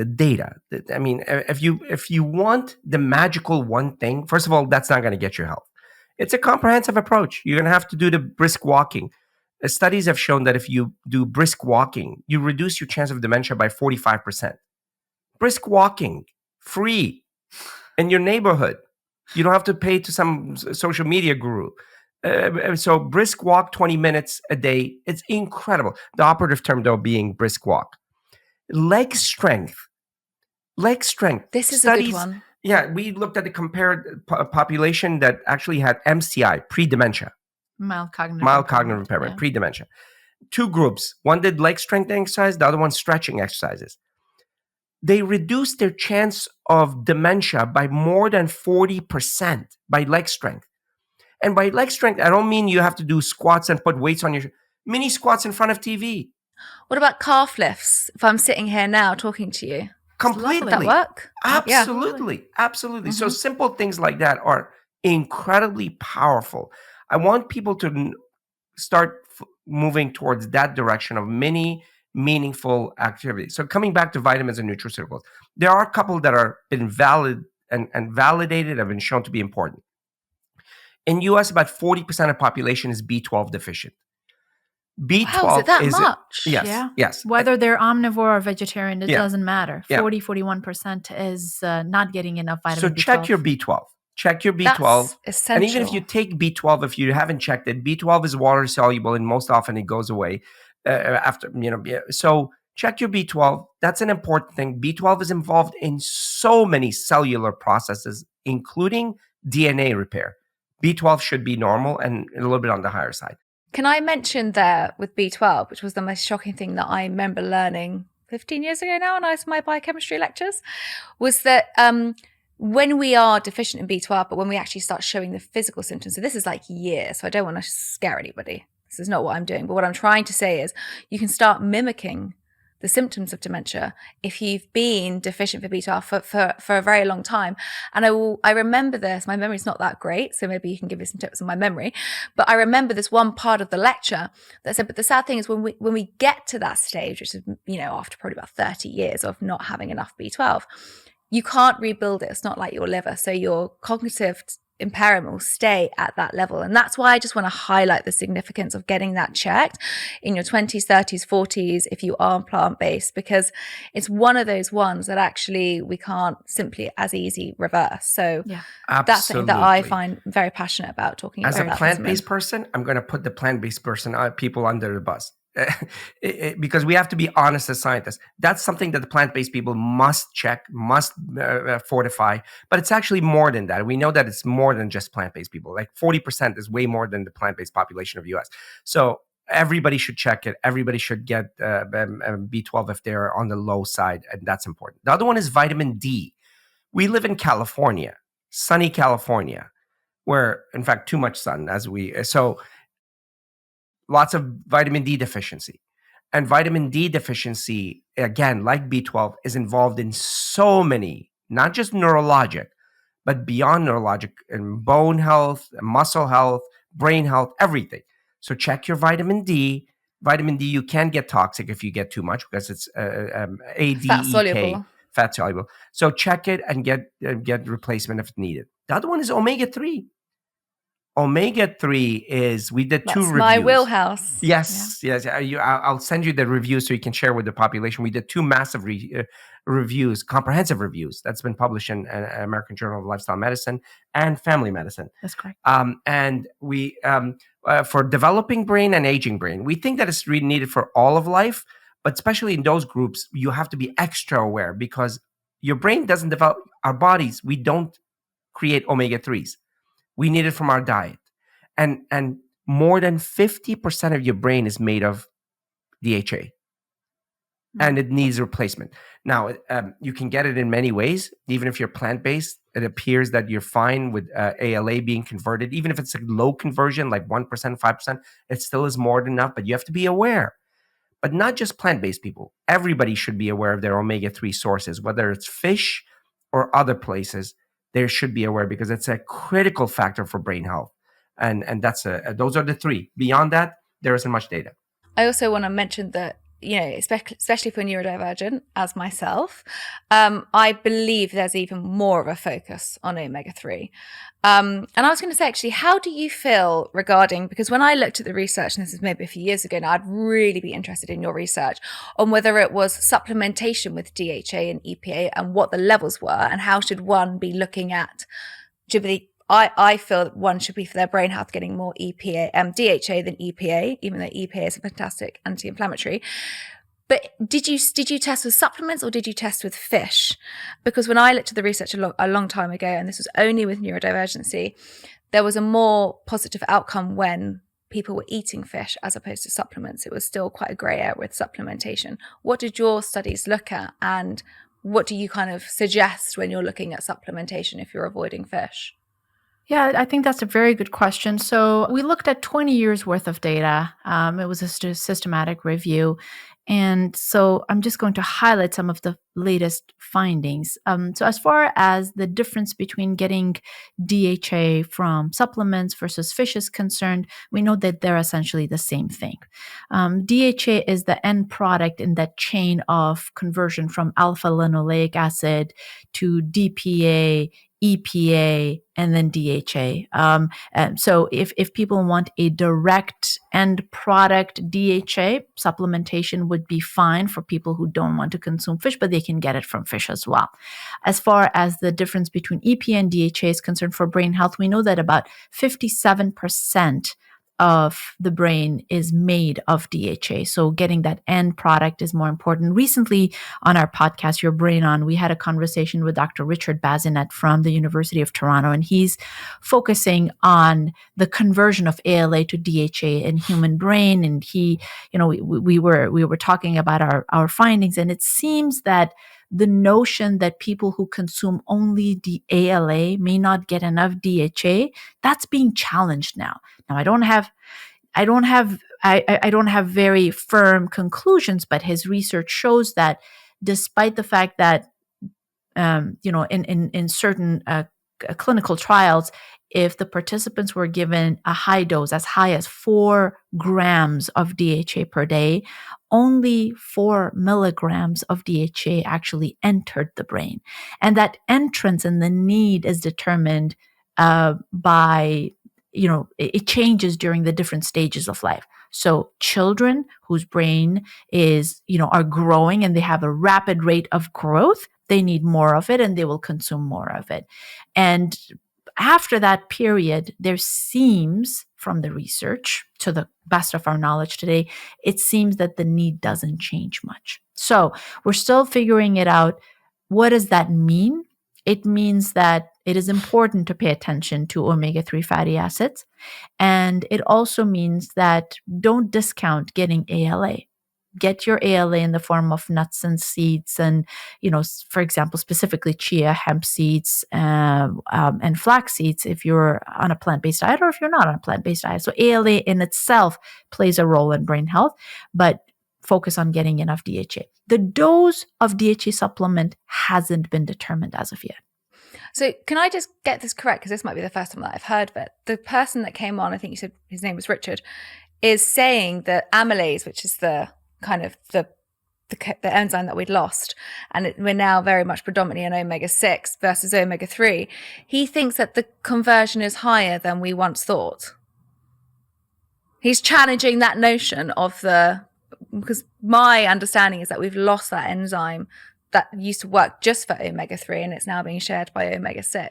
I mean, if you want the magical one thing, first of all, that's not going to get you health. It's a comprehensive approach. You're going to have to do the brisk walking. Studies have shown that if you do brisk walking, you reduce your chance of dementia by 45%. Brisk walking, free, in your neighborhood. You don't have to pay to some social media guru. So brisk walk 20 minutes a day. It's incredible. The operative term, though, being brisk walk. Leg strength. This is Studies, a good one. Yeah, we looked at the compared population that actually had MCI, pre-dementia. Mild cognitive impairment, pre-dementia. Two groups. One did leg strength exercise, the other one stretching exercises. They reduced their chance of dementia by more than 40% by leg strength. And by leg strength, I don't mean you have to do squats and put weights on your mini squats in front of TV. What about calf lifts? If I'm sitting here now talking to you, Completely. would that work? Absolutely. Mm-hmm. So simple things like that are incredibly powerful. I want people to start moving towards that direction of many meaningful activities. So coming back to vitamins and nutraceuticals, there are a couple that are been valid and validated, have been shown to be important. In U.S., about 40% of the population is B12 deficient. B12 wow, is it that much? Yes. Whether they're omnivore or vegetarian, it doesn't matter. 41% is not getting enough vitamin B12. So check your B12. Check your B12. That's essential. And even if you take B12, if you haven't checked it, B12 is water soluble, and most often it goes away after, so check your B12. That's an important thing. B12 is involved in so many cellular processes, including DNA repair. B12 should be normal and a little bit on the higher side. Can I mention there with B12, which was the most shocking thing that I remember learning 15 years ago now in my biochemistry lectures, was that when we are deficient in B12, but when we actually start showing the physical symptoms, so this is like years, so I don't want to scare anybody. This is not what I'm doing. But what I'm trying to say is you can start mimicking the symptoms of dementia if you've been deficient for B12 for a very long time. And I remember this. My memory's not that great, so maybe you can give me some tips on my memory. But I remember this one part of the lecture that said, but the sad thing is when we get to that stage, which is, after probably about 30 years of not having enough B12, you can't rebuild it. It's not like your liver. So your cognitive impairment will stay at that level. And that's why I just want to highlight the significance of getting that checked in your 20s, 30s, 40s, if you are plant-based, because it's one of those ones that actually we can't simply as easy reverse. So that's something that I find very passionate about talking about. As a plant-based person, I'm going to put the plant-based people under the bus. Because we have to be honest as scientists. That's something that the plant-based people must check, must fortify. But it's actually more than that. We know that it's more than just plant-based people. Like 40% is way more than the plant-based population of the US. So everybody should check it. Everybody should get B12 if they're on the low side, and that's important. The other one is vitamin D. We live in California, sunny California, where, in fact, too much sun, lots of vitamin D deficiency. And vitamin D deficiency, again, like B12, is involved in so many, not just neurologic, but beyond neurologic, and bone health, muscle health, brain health, everything. So check your vitamin D. Vitamin D, you can get toxic if you get too much because it's ADEK, Fat soluble. fat soluble. So check it and get replacement if needed. The other one is omega-3. Omega-3 is, we did two That's reviews. my wheelhouse. Yes. I'll send you the review so you can share with the population. We did two massive reviews, comprehensive reviews that's been published in American Journal of Lifestyle Medicine and Family Medicine. That's correct. And we, for developing brain and aging brain, we think that it's really needed for all of life, but especially in those groups, you have to be extra aware because your brain doesn't develop, our bodies, we don't create omega-3s. We need it from our diet. And more than 50% of your brain is made of DHA. And it needs replacement. Now, you can get it in many ways. Even if you're plant-based, it appears that you're fine with ALA being converted. Even if it's a low conversion, like 1%, 5%, it still is more than enough, but you have to be aware. But not just plant-based people. Everybody should be aware of their omega-3 sources, whether it's fish or other places. They should be aware because it's a critical factor for brain health. And that's those are the three. Beyond that, there isn't much data. I also want to mention that, especially for neurodivergent as myself, I believe there's even more of a focus on omega-3. And I was going to say, actually, how do you feel regarding, because when I looked at the research, and this is maybe a few years ago now, I'd really be interested in your research on whether it was supplementation with DHA and EPA and what the levels were, and how should one be looking at, I feel that one should be, for their brain health, getting more DHA than EPA, even though EPA is a fantastic anti-inflammatory. But did you test with supplements or did you test with fish? Because when I looked at the research a long time ago, and this was only with neurodivergency, there was a more positive outcome when people were eating fish as opposed to supplements. It was still quite a grey area with supplementation. What did your studies look at, and what do you kind of suggest when you're looking at supplementation if you're avoiding fish? Yeah, I think that's a very good question. So we looked at 20 years worth of data. It was a systematic review. And so I'm just going to highlight some of the latest findings. So as far as the difference between getting DHA from supplements versus fish is concerned, we know that they're essentially the same thing. DHA is the end product in that chain of conversion from alpha linoleic acid to DPA, EPA, and then DHA. And so if people want a direct end product DHA, supplementation would be fine for people who don't want to consume fish, but they can get it from fish as well. As far as the difference between EPA and DHA is concerned for brain health, we know that about 57% of the brain is made of DHA. So getting that end product is more important. Recently on our podcast, Your Brain On, we had a conversation with Dr. Richard Bazinet from the University of Toronto, and he's focusing on the conversion of ALA to DHA in human brain. And he, we were talking about our findings, and it seems that the notion that people who consume only the ALA may not get enough DHA, that's being challenged now. Now, I don't have very firm conclusions, but his research shows that despite the fact that, in certain clinical trials, if the participants were given a high dose, as high as 4 grams of DHA per day, only 4 milligrams of DHA actually entered the brain. And that entrance and the need is determined by, it changes during the different stages of life. So children whose brain is, are growing and they have a rapid rate of growth, they need more of it and they will consume more of it. And after that period, there seems, from the research, to the best of our knowledge today, it seems that the need doesn't change much. So we're still figuring it out. What does that mean? It means that it is important to pay attention to omega-3 fatty acids. And it also means that don't discount getting ALA, get your ALA in the form of nuts and seeds, and for example, specifically chia, hemp seeds, and flax seeds if you're on a plant-based diet, or if you're not on a plant-based diet. So ALA in itself plays a role in brain health, but focus on getting enough DHA. The dose of DHA supplement hasn't been determined as of yet. So can I just get this correct? Because this might be the first time that I've heard of it. The person that came on, I think you said his name was Richard, is saying that amylase, which is the kind of the enzyme that we'd lost, and we're now very much predominantly in omega-6 versus omega-3. He thinks that the conversion is higher than we once thought. He's challenging that notion of because my understanding is that we've lost that enzyme that used to work just for omega-3, and it's now being shared by omega-6.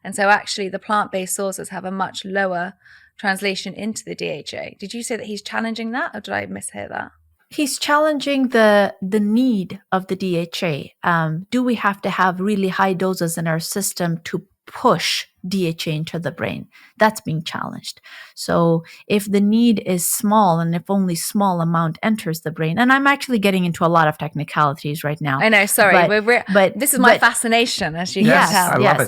And so actually the plant-based sources have a much lower translation into the DHA. Did you say that he's challenging that, or did I mishear that? He's challenging the need of the DHA. Do we have to have really high doses in our system to push DHA into the brain? That's being challenged. So if the need is small, and if only small amount enters the brain, and I'm actually getting into a lot of technicalities right now. I know, sorry, but this is my fascination, as you can tell. I love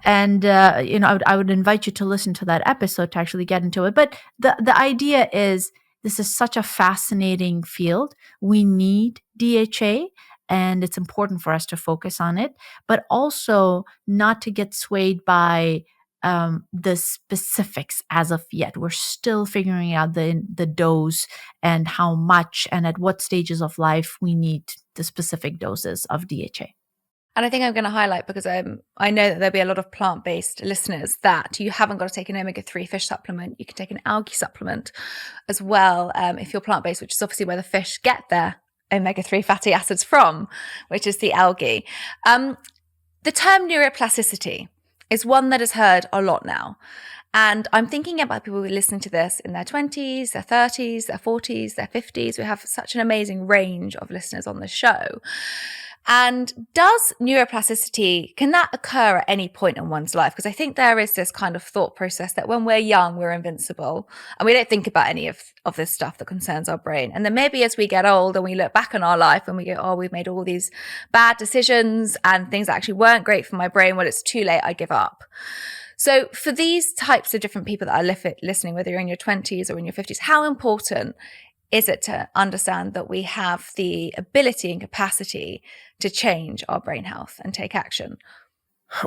it. I would invite you to listen to that episode to actually get into it. But the idea is, this is such a fascinating field. We need DHA, and it's important for us to focus on it, but also not to get swayed by the specifics as of yet. We're still figuring out the dose and how much and at what stages of life we need the specific doses of DHA. And I think I'm going to highlight, because I know that there'll be a lot of plant-based listeners, that you haven't got to take an omega-3 fish supplement. You can take an algae supplement as well if you're plant-based, which is obviously where the fish get their omega-3 fatty acids from, which is the algae. The term neuroplasticity is one that is heard a lot now. And I'm thinking about people who are listening to this in their 20s, their 30s, their 40s, their 50s. We have such an amazing range of listeners on the show. And does neuroplasticity, can that occur at any point in one's life? Because I think there is this kind of thought process that when we're young, we're invincible, and we don't think about any of this stuff that concerns our brain. And then maybe as we get old and we look back on our life and we go, oh, we've made all these bad decisions and things that actually weren't great for my brain. Well, it's too late, I give up. So for these types of different people that are listening, whether you're in your 20s or in your 50s, how important is it to understand that we have the ability and capacity to change our brain health and take action?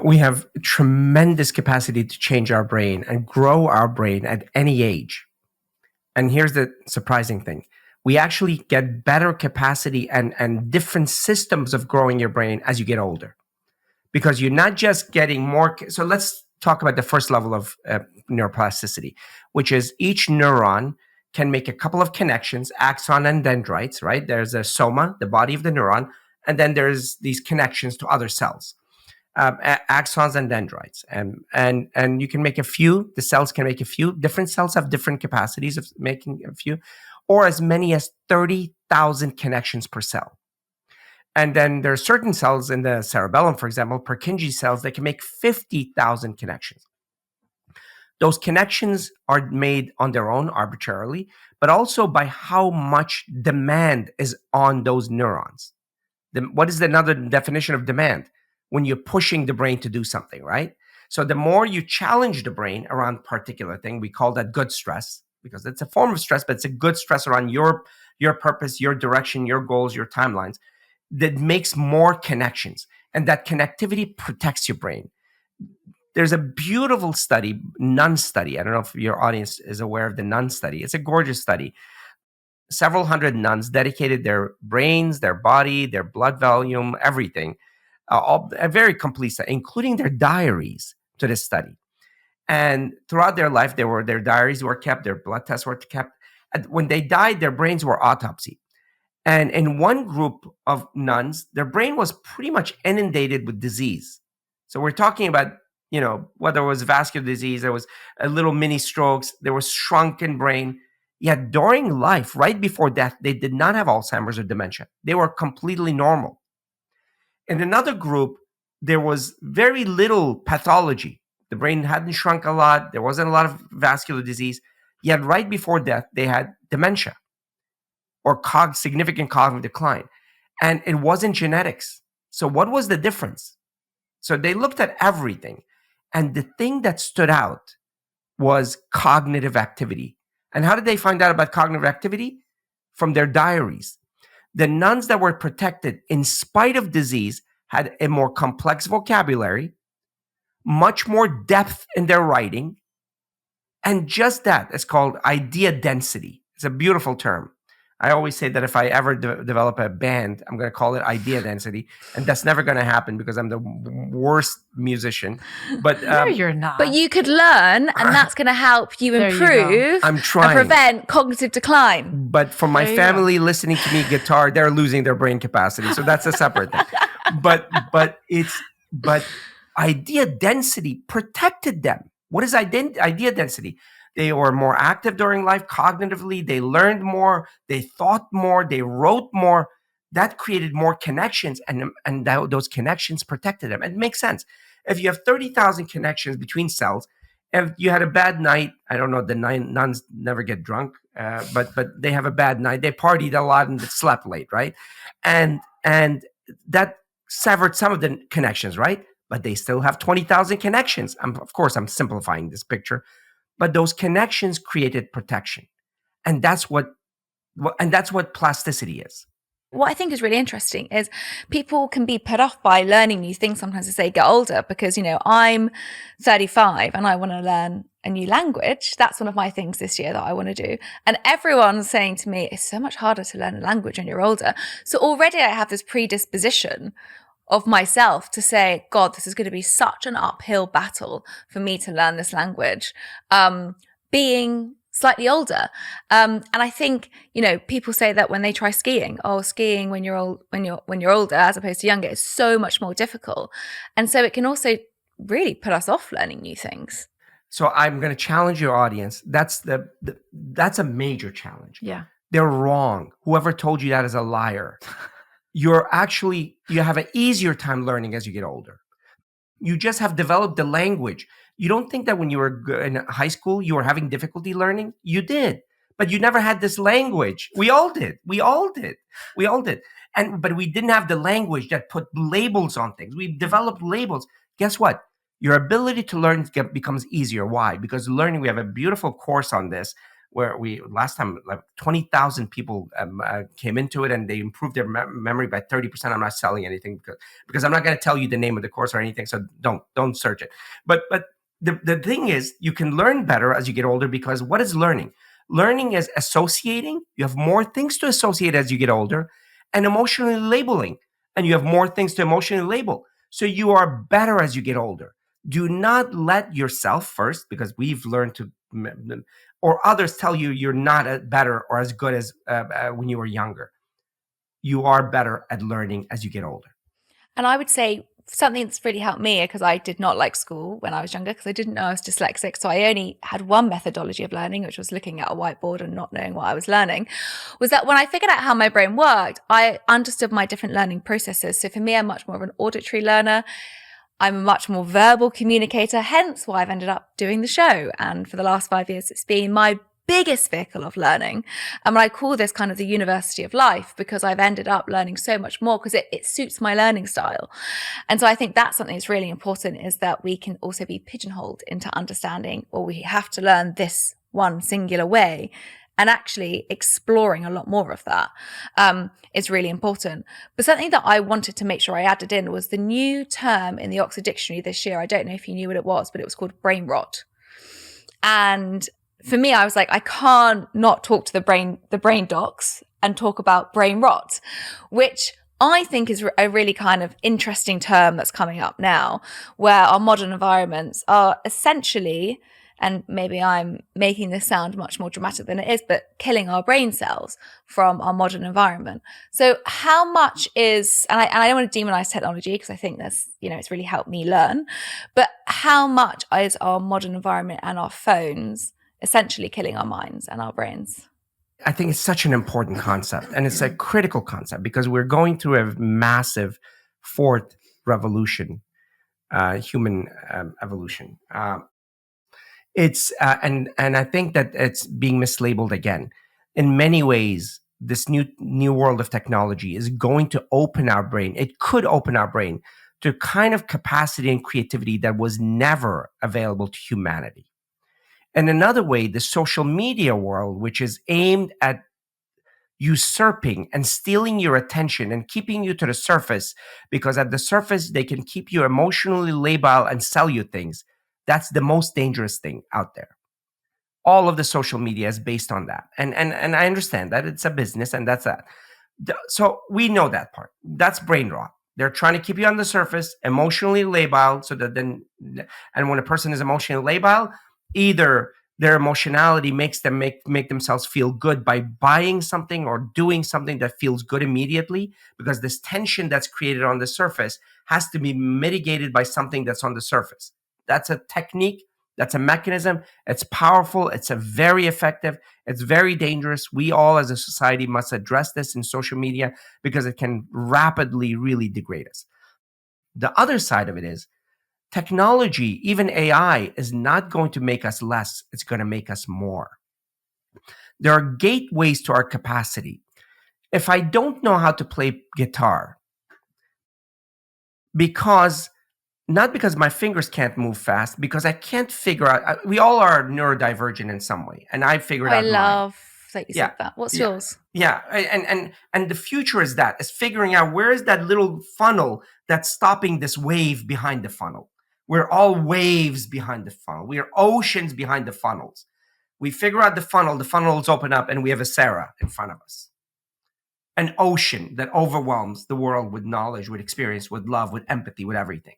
We have tremendous capacity to change our brain and grow our brain at any age. And here's the surprising thing. We actually get better capacity and different systems of growing your brain as you get older. Because you're not just getting more. So let's talk about the first level of neuroplasticity, which is each neuron can make a couple of connections, axon and dendrites, right? There's a soma, the body of the neuron, and then there's these connections to other cells, axons and dendrites. And you can make a few, the cells can make a few. Different cells have different capacities of making a few, or as many as 30,000 connections per cell. And then there are certain cells in the cerebellum, for example, Purkinje cells, that can make 50,000 connections. Those connections are made on their own arbitrarily, but also by how much demand is on those neurons. What is another definition of demand? When you're pushing the brain to do something, right? So the more you challenge the brain around a particular thing, we call that good stress, because it's a form of stress, but it's a good stress around your purpose, your direction, your goals, your timelines, that makes more connections. And that connectivity protects your brain. There's a beautiful study, Nun study. I don't know if your audience is aware of the Nun study. It's a gorgeous study. Several hundred nuns dedicated their brains, their body, their blood volume, everything, a very complete study, including their diaries, to this study. And throughout their life, their diaries were kept, their blood tests were kept. And when they died, their brains were autopsied. And in one group of nuns, their brain was pretty much inundated with disease. So we're talking about, whether it was vascular disease, there was a little mini strokes, there was shrunken brain. Yet during life, right before death, they did not have Alzheimer's or dementia. They were completely normal. In another group, there was very little pathology. The brain hadn't shrunk a lot. There wasn't a lot of vascular disease. Yet right before death, they had dementia. or significant cognitive decline. And it wasn't genetics. So what was the difference? So they looked at everything. And the thing that stood out was cognitive activity. And how did they find out about cognitive activity? From their diaries. The nuns that were protected in spite of disease had a more complex vocabulary, much more depth in their writing, and just that is called idea density. It's a beautiful term. I always say that if I ever develop a band, I'm going to call it idea density, and that's never going to happen because I'm the worst musician. But No, you're not. But you could learn, and that's going to help you There you go. improve I'm trying. and prevent cognitive decline. But for my There you family listening to me guitar, they're losing their brain capacity. So that's a separate thing. But idea density protected them. What is idea density? They were more active during life cognitively. They learned more. They thought more. They wrote more. That created more connections, and those connections protected them. It makes sense. If you have 30,000 connections between cells, if you had a bad night, I don't know, the nuns never get drunk, but they have a bad night. They partied a lot and slept late, right? And that severed some of the connections, right? But they still have 20,000 connections. Of course, I'm simplifying this picture. But those connections created protection. And that's what plasticity is. What I think is really interesting is people can be put off by learning new things sometimes as they get older because, I'm 35 and I want to learn a new language. That's one of my things this year that I want to do. And everyone's saying to me, it's so much harder to learn a language when you're older. So already I have this predisposition of myself to say, God, this is going to be such an uphill battle for me to learn this language, being slightly older. And I think, people say that when they try skiing, skiing when you're older as opposed to younger is so much more difficult. And so it can also really put us off learning new things. So I'm going to challenge your audience. That's a major challenge. Yeah. They're wrong. Whoever told you that is a liar. You have an easier time learning as you get older. You just have developed the language. You don't think that when you were in high school, you were having difficulty learning? You did, but you never had this language. We all did. But we didn't have the language that put labels on things. We developed labels. Guess what? Your ability to learn becomes easier. Why? Because learning, we have a beautiful course on this where last time, like 20,000 people came into it and they improved their memory by 30%. I'm not selling anything because I'm not going to tell you the name of the course or anything. So don't search it. But the thing is, you can learn better as you get older because what is learning? Learning is associating. You have more things to associate as you get older, and emotionally labeling. And you have more things to emotionally label. So you are better as you get older. Do not let yourself first, because we've learned to, or others tell you you're not better or as good as when you were younger. You are better at learning as you get older. And I would say something that's really helped me, because I did not like school when I was younger because I didn't know I was dyslexic. So I only had one methodology of learning, which was looking at a whiteboard and not knowing what I was learning, was that when I figured out how my brain worked, I understood my different learning processes. So for me, I'm much more of an auditory learner. I'm a much more verbal communicator, hence why I've ended up doing the show. And for the last 5 years, it's been my biggest vehicle of learning. And I call this kind of the university of life, because I've ended up learning so much more because it suits my learning style. And so I think that's something that's really important, is that we can also be pigeonholed into understanding, well, we have to learn this one singular way. And actually exploring a lot more of that is really important. But something that I wanted to make sure I added in was the new term in the Oxford Dictionary this year. I don't know if you knew what it was, but it was called brain rot. And for me, I was like, I can't not talk to the brain docs and talk about brain rot, which I think is a really kind of interesting term that's coming up now, where our modern environments are essentially, and maybe I'm making this sound much more dramatic than it is, but killing our brain cells from our modern environment. So how much is, and I don't want to demonize technology because I think that's, it's really helped me learn, but how much is our modern environment and our phones essentially killing our minds and our brains? I think it's such an important concept, and it's a critical concept because we're going through a massive fourth revolution, human evolution. It's and I think that it's being mislabeled again. In many ways, this new world of technology is going to open our brain. It could open our brain to a kind of capacity and creativity that was never available to humanity. And another way, the social media world, which is aimed at usurping and stealing your attention and keeping you to the surface, because at the surface they can keep you emotionally labile and sell you things. That's the most dangerous thing out there. All of the social media is based on that. And I understand that it's a business and that's that. So we know that part. That's brain rot. They're trying to keep you on the surface, emotionally labile, so that then, and when a person is emotionally labile, either their emotionality makes them make themselves feel good by buying something or doing something that feels good immediately, because this tension that's created on the surface has to be mitigated by something that's on the surface. That's a technique. That's a mechanism. It's powerful. It's a very effective. It's very dangerous. We all as a society must address this in social media because it can rapidly really degrade us. The other side of it is technology, even AI, is not going to make us less. It's going to make us more. There are gateways to our capacity. If I don't know how to play guitar, not because my fingers can't move fast, because I can't figure out, we all are neurodivergent in some way. And I figured out I mine. love that you said that. What's yours? Yeah. And the future is figuring out where is that little funnel that's stopping this wave behind the funnel. We're all waves behind the funnel. We are oceans behind the funnels. We figure out the funnels open up, and we have a Sarah in front of us. An ocean that overwhelms the world with knowledge, with experience, with love, with empathy, with everything.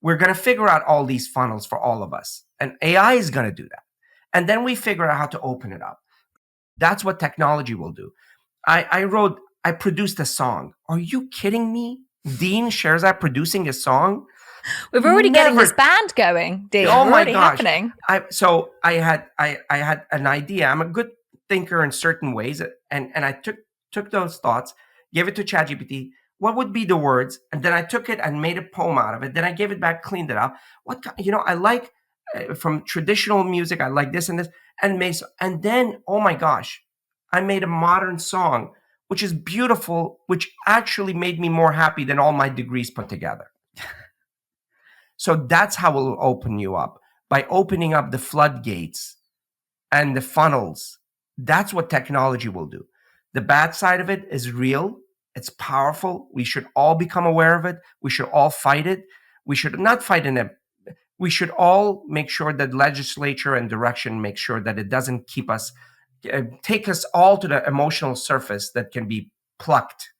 We're going to figure out all these funnels for all of us. And AI is going to do that. And then we figure out how to open it up. That's what technology will do. I produced a song. Are you kidding me? Dean Sherzai producing a song? We're already getting this band going, Dean. Oh my already gosh. Happening. So I had an idea. I'm a good thinker in certain ways. And I took those thoughts, gave it to ChatGPT. What would be the words? And then I took it and made a poem out of it. Then I gave it back, cleaned it up. I like from traditional music, I like this and this. And then, oh my gosh, I made a modern song, which is beautiful, which actually made me more happy than all my degrees put together. So that's how we'll open you up, by opening up the floodgates and the funnels. That's what technology will do. The bad side of it is real. It's powerful. We should all become aware of it. We should all fight it. We should not fight in it. We should all make sure that legislature and direction make sure that it doesn't keep us, take us all to the emotional surface that can be plucked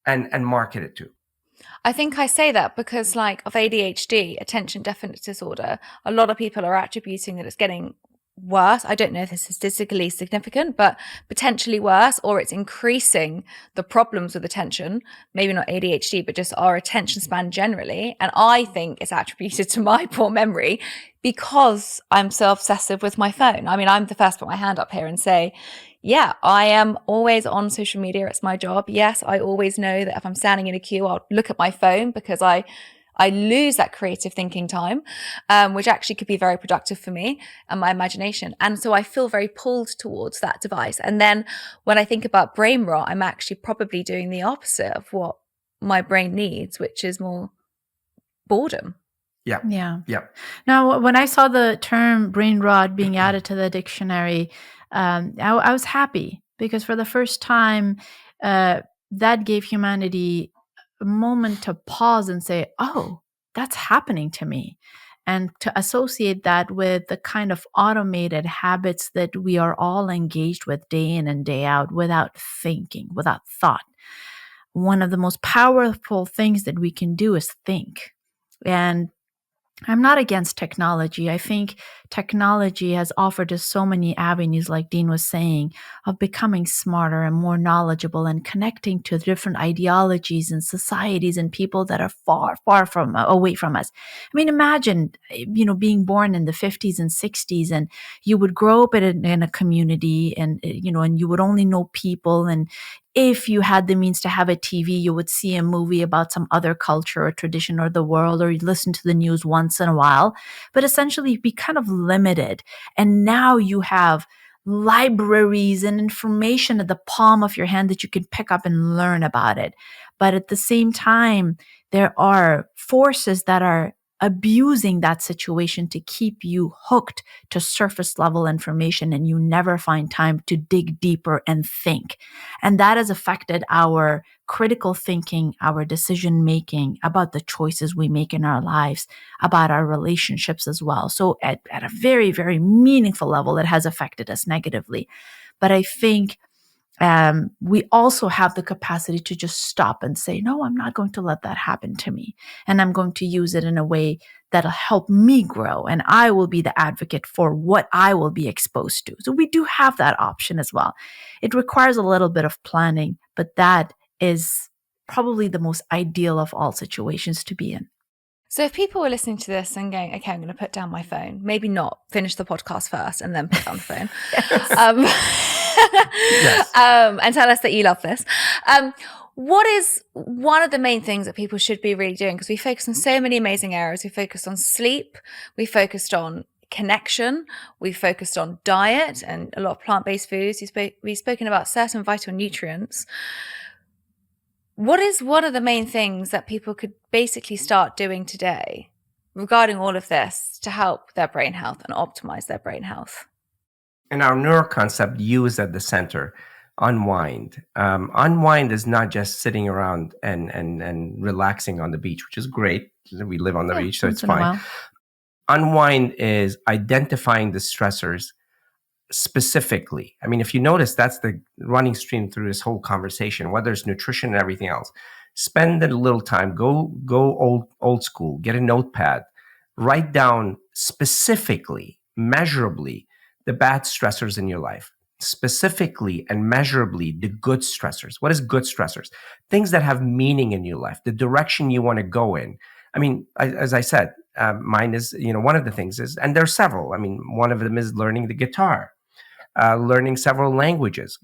and marketed to. I think I say that because, like, of ADHD, attention deficit disorder, a lot of people are attributing that it's getting worse. I don't know if this is statistically significant, but potentially worse, or it's increasing the problems with attention. Maybe not ADHD, but just our attention span generally. And I think it's attributed to my poor memory because I'm so obsessive with my phone. I mean, I'm the first to put my hand up here and say, yeah, I am always on social media. It's my job. Yes, I always know that if I'm standing in a queue, I'll look at my phone because I lose that creative thinking time, which actually could be very productive for me and my imagination. And so I feel very pulled towards that device. And then when I think about brain rot, I'm actually probably doing the opposite of what my brain needs, which is more boredom. Yeah. Now, when I saw the term brain rot being added to the dictionary, I was happy because for the first time, that gave humanity a moment to pause and say, oh, that's happening to me. And to associate that with the kind of automated habits that we are all engaged with day in and day out without thinking, without thought. One of the most powerful things that we can do is think. And I'm not against technology. I think technology has offered us so many avenues, like Dean was saying, of becoming smarter and more knowledgeable and connecting to different ideologies and societies and people that are far, far from away from us. I mean, imagine, being born in the 50s and 60s, and you would grow up in a community, and and you would only know people, and if you had the means to have a TV, you would see a movie about some other culture or tradition or the world, or you'd listen to the news once in a while. But essentially, you'd be kind of limited. And now you have libraries and information at the palm of your hand that you can pick up and learn about it. But at the same time, there are forces that are abusing that situation to keep you hooked to surface level information, and you never find time to dig deeper and think. And that has affected our critical thinking, our decision making about the choices we make in our lives, about our relationships as well. So at a very, very meaningful level, it has affected us negatively. But I think we also have the capacity to just stop and say, no, I'm not going to let that happen to me. And I'm going to use it in a way that'll help me grow. And I will be the advocate for what I will be exposed to. So we do have that option as well. It requires a little bit of planning, but that is probably the most ideal of all situations to be in. So if people were listening to this and going, okay, I'm going to put down my phone, maybe not finish the podcast first and then put down the phone. Yes. And tell us that you love this. What is one of the main things that people should be really doing? Because we focus on so many amazing areas. We focused on sleep. We focused on connection. We focused on diet and a lot of plant-based foods. We've spoken about certain vital nutrients. What is one of the main things that people could basically start doing today regarding all of this to help their brain health and optimize their brain health? In our neuroconcept, U is at the center. Unwind. Unwind is not just sitting around and relaxing on the beach, which is great. We live on the beach, so it's fine. Unwind is identifying the stressors specifically. I mean, if you notice, that's the running stream through this whole conversation, whether it's nutrition and everything else. Spend a little time, go old school, get a notepad, write down specifically, measurably, the bad stressors in your life, specifically and measurably the good stressors. What is good stressors? Things that have meaning in your life, the direction you want to go in. I mean, as I said, mine is, one of the things is, and there's several. I mean, one of them is learning the guitar, learning several languages,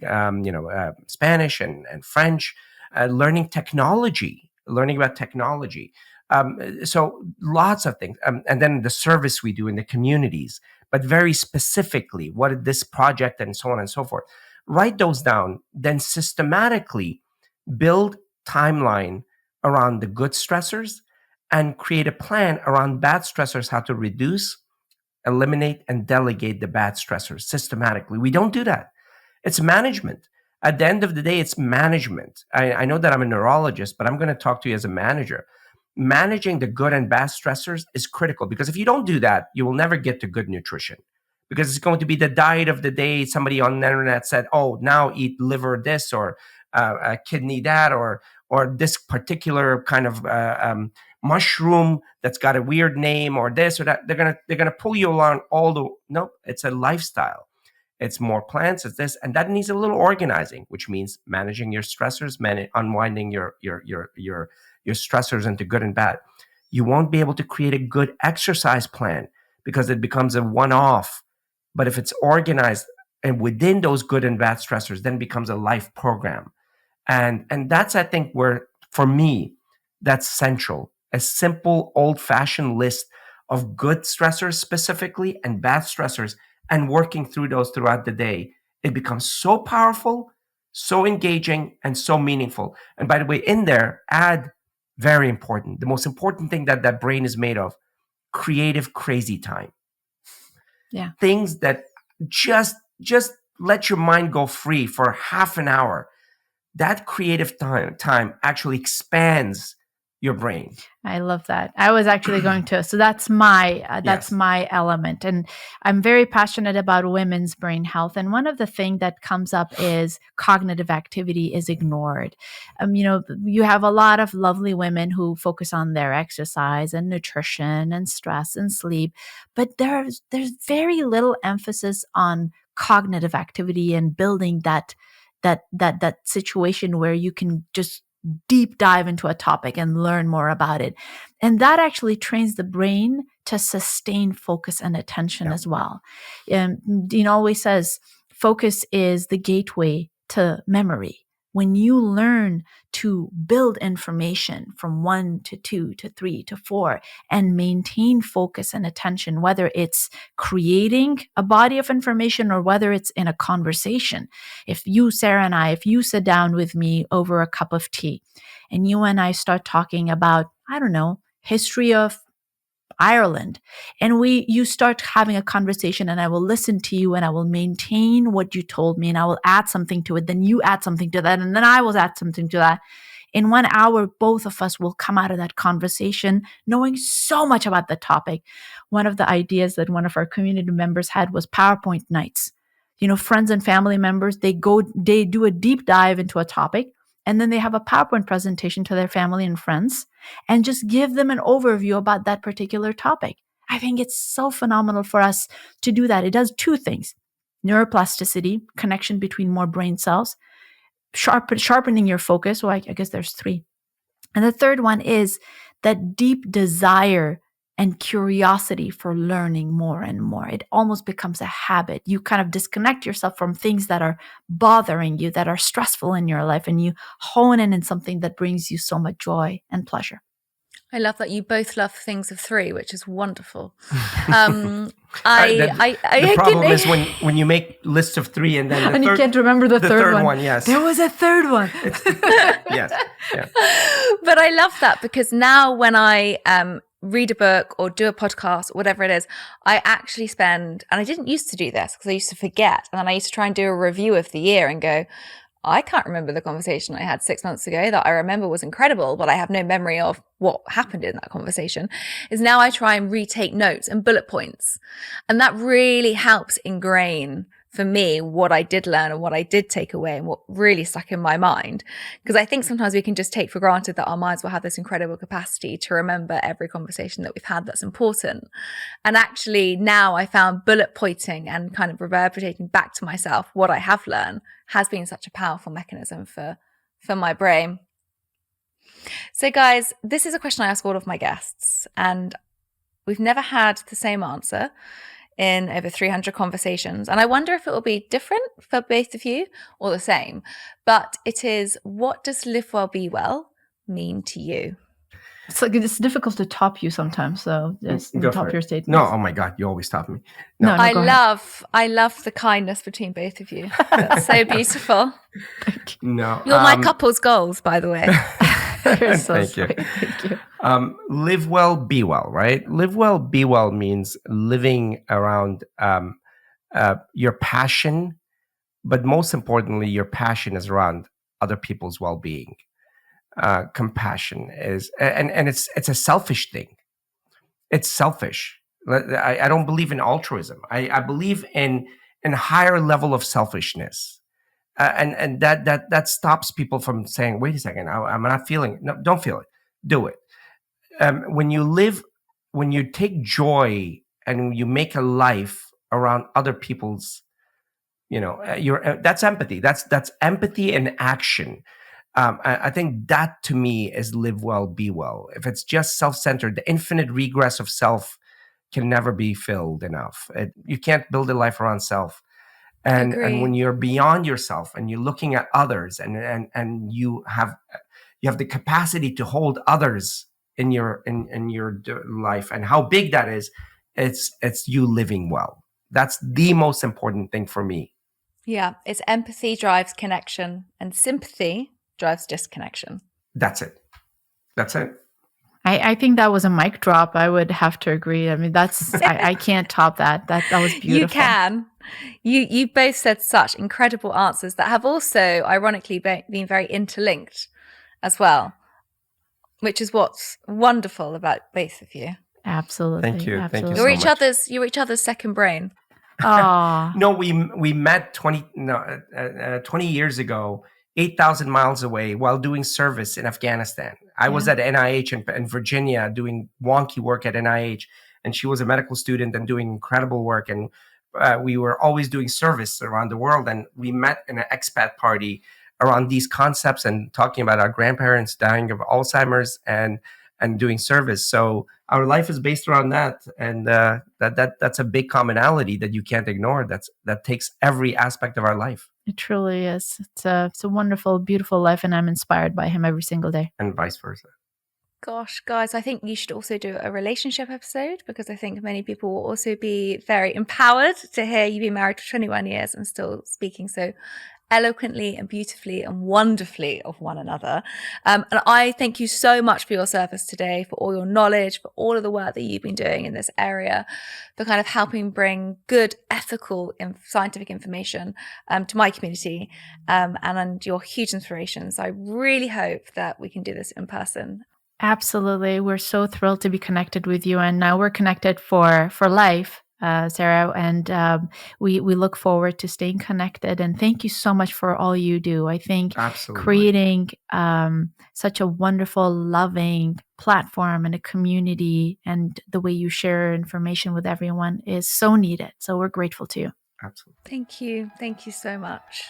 Spanish and French, learning technology, learning about technology. So lots of things. And then the service we do in the communities, but very specifically, what is this project and so on and so forth. Write those down, then systematically build timeline around the good stressors and create a plan around bad stressors, how to reduce, eliminate, and delegate the bad stressors systematically. We don't do that. It's management. At the end of the day, it's management. I know that I'm a neurologist, but I'm going to talk to you as a manager. Managing the good and bad stressors is critical, because if you don't do that, you will never get to good nutrition, because it's going to be the diet of the day. Somebody on the internet said, oh, now eat liver this or kidney that or this particular kind of mushroom that's got a weird name or this or that. They're gonna pull you along no, it's a lifestyle. It's more plants, it's this, and that needs a little organizing, which means managing your stressors, unwinding your stressors into good and bad. You won't be able to create a good exercise plan because it becomes a one-off. But if it's organized and within those good and bad stressors, then it becomes a life program. And that's, I think, where, for me, that's central. A simple, old-fashioned list of good stressors specifically and bad stressors, and working through those throughout the day. It becomes so powerful, so engaging, and so meaningful. And by the way, in there, add, very important, the most important thing that brain is made of, creative crazy time. Yeah. Things that just let your mind go free for half an hour. That creative time actually expands your brain. I love that. I was actually going to, so that's my element. And I'm very passionate about women's brain health. And one of the things that comes up is cognitive activity is ignored. You have a lot of lovely women who focus on their exercise and nutrition and stress and sleep, but there's very little emphasis on cognitive activity and building that situation where you can just deep dive into a topic and learn more about it. And that actually trains the brain to sustain focus and attention as well. Dean always says, focus is the gateway to memory. when you learn to build information from 1 to 2 to 3 to 4 and maintain focus and attention, whether it's creating a body of information or whether it's in a conversation. If you, Sarah and I, if you sit down with me over a cup of tea and you and I start talking about, I don't know, history of Ireland, and you start having a conversation, and I will listen to you and I will maintain what you told me and I will add something to it. Then you add something to that, and then I will add something to that. In 1 hour, both of us will come out of that conversation knowing so much about the topic. One of the ideas that one of our community members had was PowerPoint nights. Friends and family members, they do a deep dive into a topic, and then they have a PowerPoint presentation to their family and friends and just give them an overview about that particular topic. I think it's so phenomenal for us to do that. It does 2 things: neuroplasticity, connection between more brain cells, sharpening your focus. Well, I guess there's 3. And the third one is that deep desire and curiosity for learning more and more. It almost becomes a habit. You kind of disconnect yourself from things that are bothering you, that are stressful in your life, and you hone in something that brings you so much joy and pleasure. I love that you both love things of 3, which is wonderful. The problem is when you make lists of 3 and then you can't remember the third one. Yes, there was a third one. Yes, yeah. But I love that because now when I read a book or do a podcast, whatever it is, I actually spend, and I didn't used to do this because I used to forget, and then I used to try and do a review of the year and go, I can't remember the conversation I had 6 months ago that I remember was incredible, but I have no memory of what happened in that conversation. Is now I try and retake notes and bullet points. And that really helps ingrain for me what I did learn and what I did take away and what really stuck in my mind. Because I think sometimes we can just take for granted that our minds will have this incredible capacity to remember every conversation that we've had that's important. And actually now I found bullet pointing and kind of reverberating back to myself what I have learned has been such a powerful mechanism for my brain. So guys, this is a question I ask all of my guests, and we've never had the same answer in over 300 conversations. And I wonder if it will be different for both of you or the same, but it is, what does live well, be well mean to you? It's difficult to top you sometimes, so just top your statement. No, oh my God, you always top me. No, I love the kindness between both of you. That's so beautiful. No, you're my couple's goals, by the way. You're so Thank sweet. you. Thank you. Live well, be well, right? Live well, be well means living around your passion, but most importantly, your passion is around other people's well-being. Compassion is, and it's a selfish thing. It's selfish. I don't believe in altruism. I believe in a higher level of selfishness, and that stops people from saying, "Wait a second, I'm not feeling it." No, don't feel it. Do it. When you take joy and you make a life around other people's, that's empathy. That's empathy in action. I think that to me is live well, be well. If it's just self-centered, the infinite regress of self can never be filled enough. You can't build a life around self. And when you're beyond yourself and you're looking at others and you have the capacity to hold others in your life, and how big that is, it's you living well. That's the most important thing for me. Yeah, it's empathy drives connection and sympathy drives disconnection. That's it. I think that was a mic drop. I would have to agree. I mean, that's I can't top that. That was beautiful. You can. You both said such incredible answers that have also, ironically, been very interlinked as well, which is what's wonderful about both of you. Absolutely. Thank you. Absolutely. Thank you so much. You're each other's second brain. Oh. No, we met 20 years ago. 8,000 miles away while doing service in Afghanistan. I was at NIH in Virginia doing wonky work at NIH, and she was a medical student and doing incredible work. And we were always doing service around the world. And we met in an expat party around these concepts and talking about our grandparents dying of Alzheimer's. And and doing service. So our life is based around that, and that's a big commonality that you can't ignore. That takes every aspect of our life. It truly is. It's a wonderful, beautiful life, and I'm inspired by him every single day. And vice versa. Gosh, guys, I think you should also do a relationship episode, because I think many people will also be very empowered to hear you've been married for 21 years and still speaking so eloquently and beautifully and wonderfully of one another. And I thank you so much for your service today, for all your knowledge, for all of the work that you've been doing in this area, for kind of helping bring good, ethical, and scientific information to my community, and you're a huge inspiration. So I really hope that we can do this in person. Absolutely. We're so thrilled to be connected with you. And now we're connected for life, Sarah. And we look forward to staying connected. And thank you so much for all you do. I think Absolutely. creating such a wonderful, loving platform and a community, and the way you share information with everyone is so needed. So we're grateful to you. Absolutely. Thank you. Thank you so much.